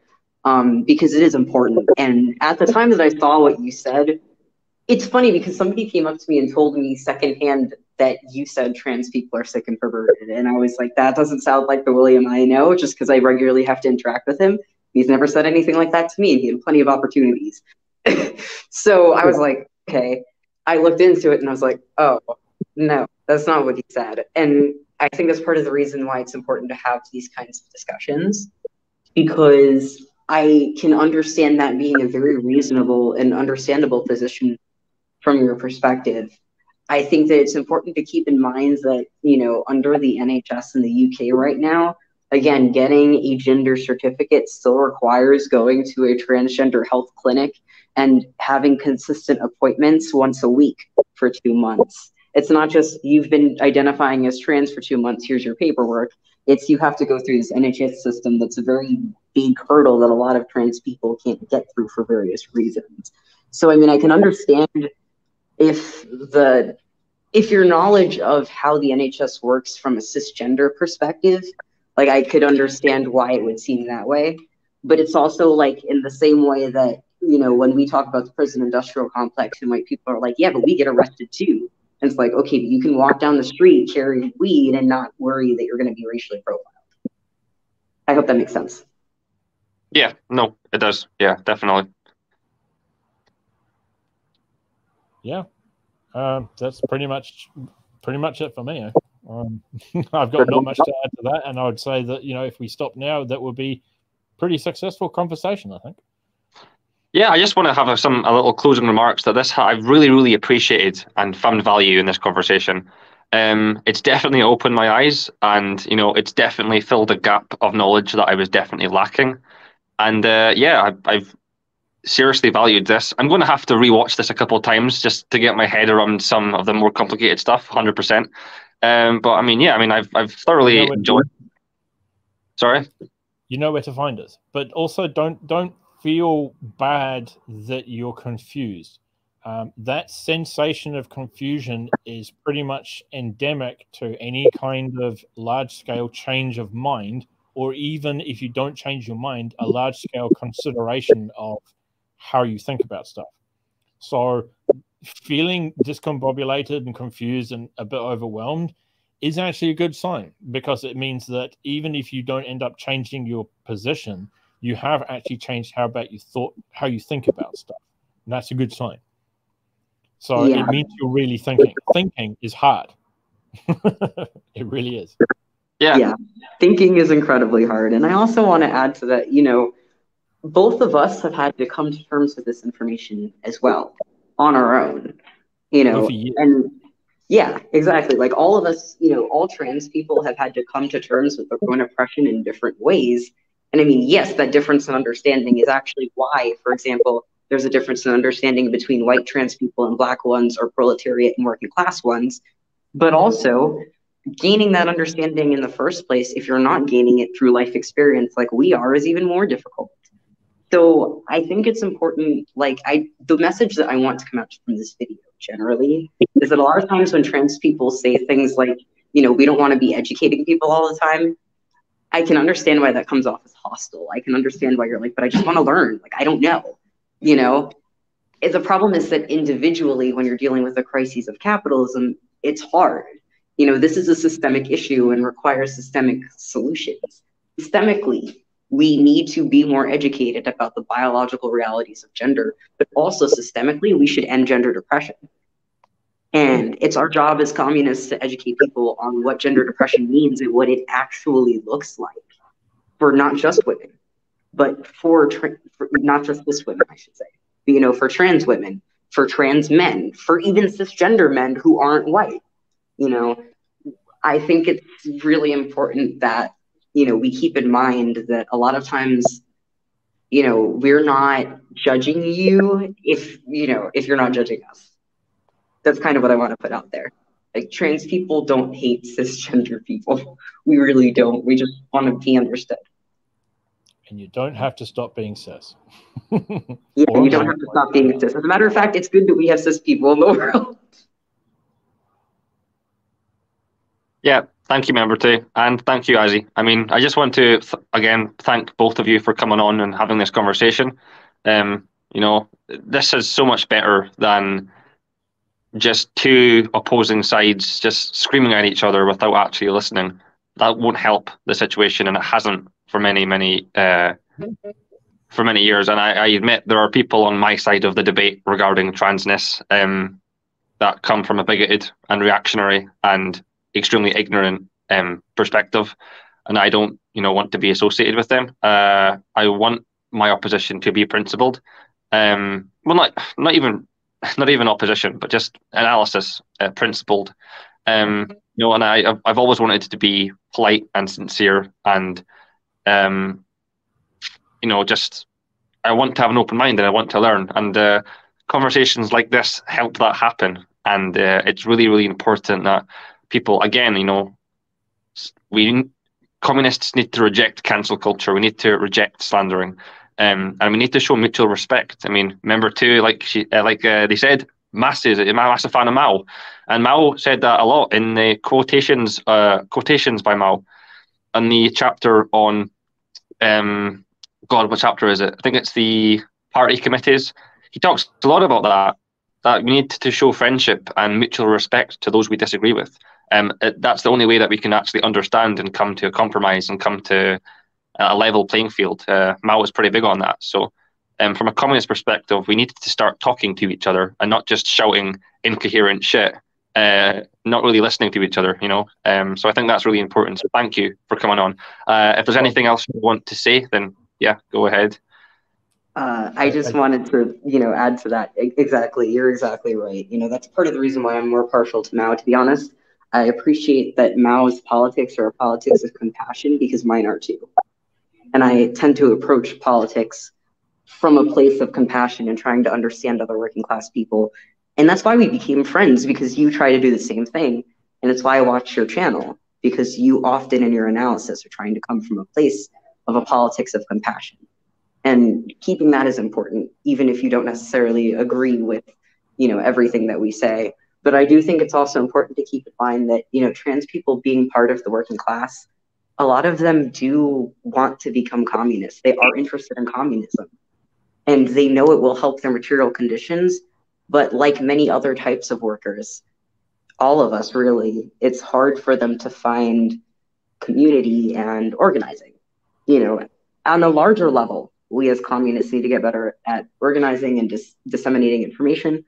Because it is important. And at the time that I saw what you said, it's funny because somebody came up to me and told me secondhand that you said trans people are sick and perverted. And I was like, that doesn't sound like the William I know, just because I regularly have to interact with him. He's never said anything like that to me. He had plenty of opportunities. So I was like, okay. I looked into it and I was like, oh, no, that's not what he said. And I think that's part of the reason why it's important to have these kinds of discussions, because I can understand that being a very reasonable and understandable position from your perspective. I think that it's important to keep in mind that, under the NHS in the UK right now, again, getting a gender certificate still requires going to a transgender health clinic and having consistent appointments once a week for 2 months. It's not just you've been identifying as trans for 2 months, here's your paperwork. It's you have to go through this NHS system that's a very big hurdle that a lot of trans people can't get through for various reasons. So, I mean, I can understand if your knowledge of how the NHS works from a cisgender perspective, like I could understand why it would seem that way. But it's also like in the same way that, when we talk about the prison industrial complex and white people are like, yeah, but we get arrested too. And it's like, okay, but you can walk down the street carrying weed and not worry that you're going to be racially profiled. I hope that makes sense. Yeah, no, it does. Yeah, definitely. Yeah, that's pretty much it for me. I've got not much to add to that, and I would say that if we stop now, that would be pretty successful conversation, I think. Yeah, I just want to have a little closing remarks that I've really, really appreciated and found value in this conversation. It's definitely opened my eyes, and it's definitely filled a gap of knowledge that I was definitely lacking. And I've seriously valued this. I'm going to have to rewatch this a couple of times just to get my head around some of the more complicated stuff. 100%. But I've thoroughly enjoyed. Sorry. You know where to find us, but also don't feel bad that you're confused. That sensation of confusion is pretty much endemic to any kind of large-scale change of mind, or even if you don't change your mind, a large-scale consideration of how you think about stuff. So feeling discombobulated and confused and a bit overwhelmed is actually a good sign, because it means that even if you don't end up changing your position, you have actually changed how you think about stuff. And that's a good sign. So It means you're really thinking. Thinking is hard. It really is. Yeah. Thinking is incredibly hard. And I also want to add to that, both of us have had to come to terms with this information as well on our own, and yeah, exactly. Like all of us, all trans people have had to come to terms with their own oppression in different ways. And I mean, yes, that difference in understanding is actually why, for example, there's a difference in understanding between white trans people and Black ones, or proletariat and working class ones. But also, gaining that understanding in the first place, if you're not gaining it through life experience like we are, is even more difficult. So I think it's important, the message that I want to come out from this video generally is that a lot of times when trans people say things like, we don't want to be educating people all the time, I can understand why that comes off as hostile. I can understand why you're like, but I just want to learn. I don't know. The problem is that individually, when you're dealing with the crises of capitalism, it's hard. This is a systemic issue and requires systemic solutions. Systemically, we need to be more educated about the biological realities of gender, but also systemically, we should end gender depression. And it's our job as communists to educate people on what gender depression means and what it actually looks like for not just women, but for not just cis women, I should say, but, for trans women, for trans men, for even cisgender men who aren't white. I think it's really important that we keep in mind that a lot of times, we're not judging you if you're not judging us. That's kind of what I want to put out there. Trans people don't hate cisgender people. We really don't. We just want to be understood. And you don't have to stop being cis. Yeah, you don't have to stop being cis. As a matter of fact, it's good that we have cis people in the world. Yeah, thank you, Member 2, and thank you, Azzy. I just want to, again, thank both of you for coming on and having this conversation. This is so much better than just two opposing sides just screaming at each other without actually listening. That won't help the situation, and it hasn't for many years. And I admit there are people on my side of the debate regarding transness that come from a bigoted and reactionary and extremely ignorant perspective, and I don't want to be associated with them. I want my opposition to be principled. Not even opposition, but just analysis, principled. And I've always wanted to be polite and sincere, and just I want to have an open mind and I want to learn, and conversations like this help that happen. And it's really, really important that people, again, communists need to reject cancel culture. We need to reject slandering, and we need to show mutual respect. Member 2, they said, I'm a massive fan of Mao, and Mao said that a lot in the quotations by Mao, in the chapter on, God, what chapter is it? I think it's the party committees. He talks a lot about that we need to show friendship and mutual respect to those we disagree with. That's the only way that we can actually understand and come to a compromise and come to a level playing field. Mao was pretty big on that. So from a communist perspective, we need to start talking to each other and not just shouting incoherent shit not really listening to each other, you know. So I think that's really important. So thank you for coming on. If there's anything else you want to say, then yeah, go ahead. I just wanted to, add to that. Exactly. You're exactly right. That's part of the reason why I'm more partial to Mao, to be honest. I appreciate that Mao's politics are a politics of compassion because mine are too. And I tend to approach politics from a place of compassion and trying to understand other working class people. And that's why we became friends, because you try to do the same thing. And it's why I watch your channel, because you often in your analysis are trying to come from a place of a politics of compassion. And keeping that is important, even if you don't necessarily agree with, everything that we say. But I do think it's also important to keep in mind that, trans people being part of the working class, a lot of them do want to become communists. They are interested in communism. And they know it will help their material conditions. But like many other types of workers, all of us really, it's hard for them to find community and organizing. On a larger level, we as communists need to get better at organizing and disseminating information.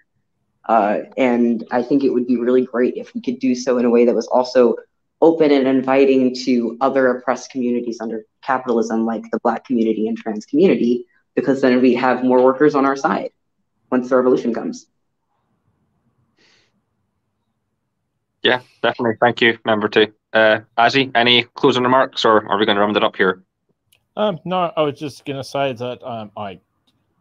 And I think it would be really great if we could do so in a way that was also open and inviting to other oppressed communities under capitalism, like the Black community and trans community, because then we have more workers on our side once the revolution comes. Yeah, definitely. Thank you, member two. Azzy, any closing remarks, or are we going to round it up here? No, I was just going to say that I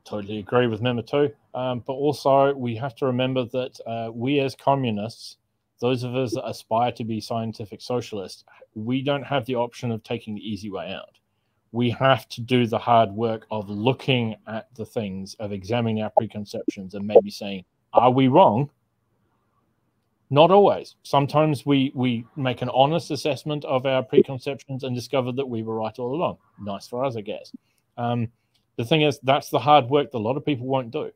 totally agree with member two, but also we have to remember that we as communists, those of us that aspire to be scientific socialists, we don't have the option of taking the easy way out. We have to do the hard work of looking at the things, of examining our preconceptions and maybe saying, are we wrong? Not always. Sometimes we make an honest assessment of our preconceptions and discover that we were right all along. Nice for us, I guess. The thing is, that's the hard work that a lot of people won't do.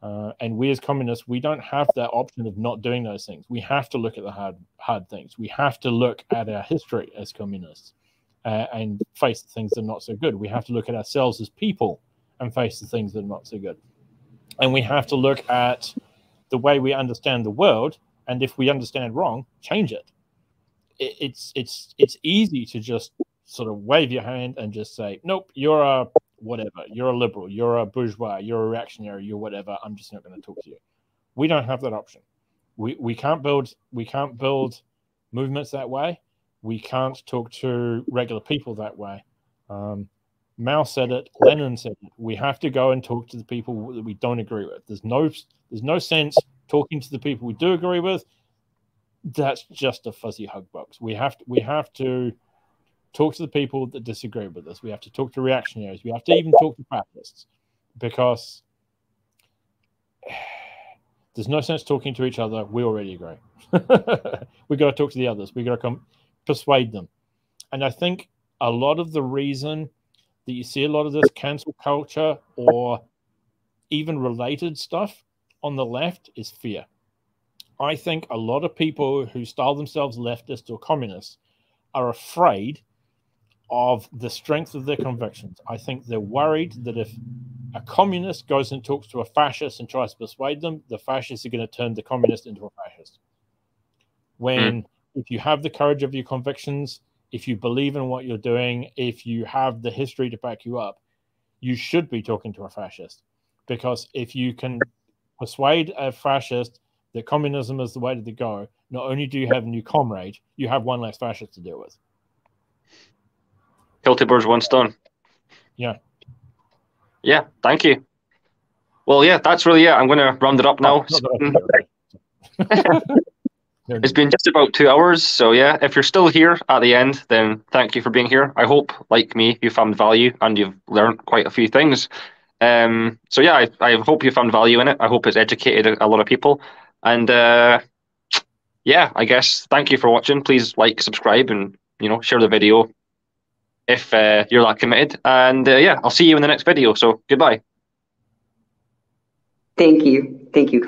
And we as communists, we don't have that option of not doing those things. We have to look at the hard things. We have to look at our history as communists and face the things that are not so good. We have to look at ourselves as people and face the things that are not so good. And we have to look at the way we understand the world. And if we understand wrong, change it. It's easy to just sort of wave your hand and just say, nope, you're a whatever, you're a liberal, you're a bourgeois, you're a reactionary, you're whatever. I'm just not going to talk to you. We don't have that option. We can't build movements that way. We can't talk to regular people that way. Mao said it, Lenin said it. We have to go and talk to the people that we don't agree with. There's no sense talking to the people we do agree with. That's just a fuzzy hug box. We have to talk to the people that disagree with us. We have to talk to reactionaries. We have to even talk to fascists, because there's no sense talking to each other. We already agree. We got to talk to the others. We got to come persuade them. And I think a lot of the reason that you see a lot of this cancel culture or even related stuff on the left is fear. I think a lot of people who style themselves leftist or communists are afraid of the strength of their convictions. I think they're worried that if a communist goes and talks to a fascist and tries to persuade them, the fascists are going to turn the communist into a fascist. When if you have the courage of your convictions, if you believe in what you're doing, if you have the history to back you up, you should be talking to a fascist. Because if you can persuade a fascist that communism is the way to go, not only do you have a new comrade, you have one less fascist to deal with. Kill two birds, one stone. Yeah. Yeah, thank you. Well, yeah, that's really it. I'm going to round it up now. It's been just about 2 hours. So yeah, if you're still here at the end, then thank you for being here. I hope, like me, you found value and you've learned quite a few things. So yeah, I hope you found value in it. I hope it's educated a lot of people. And yeah, I guess thank you for watching. Please like, subscribe, and share the video if you're that committed. And yeah, I'll see you in the next video. So goodbye. Thank you. Thank you.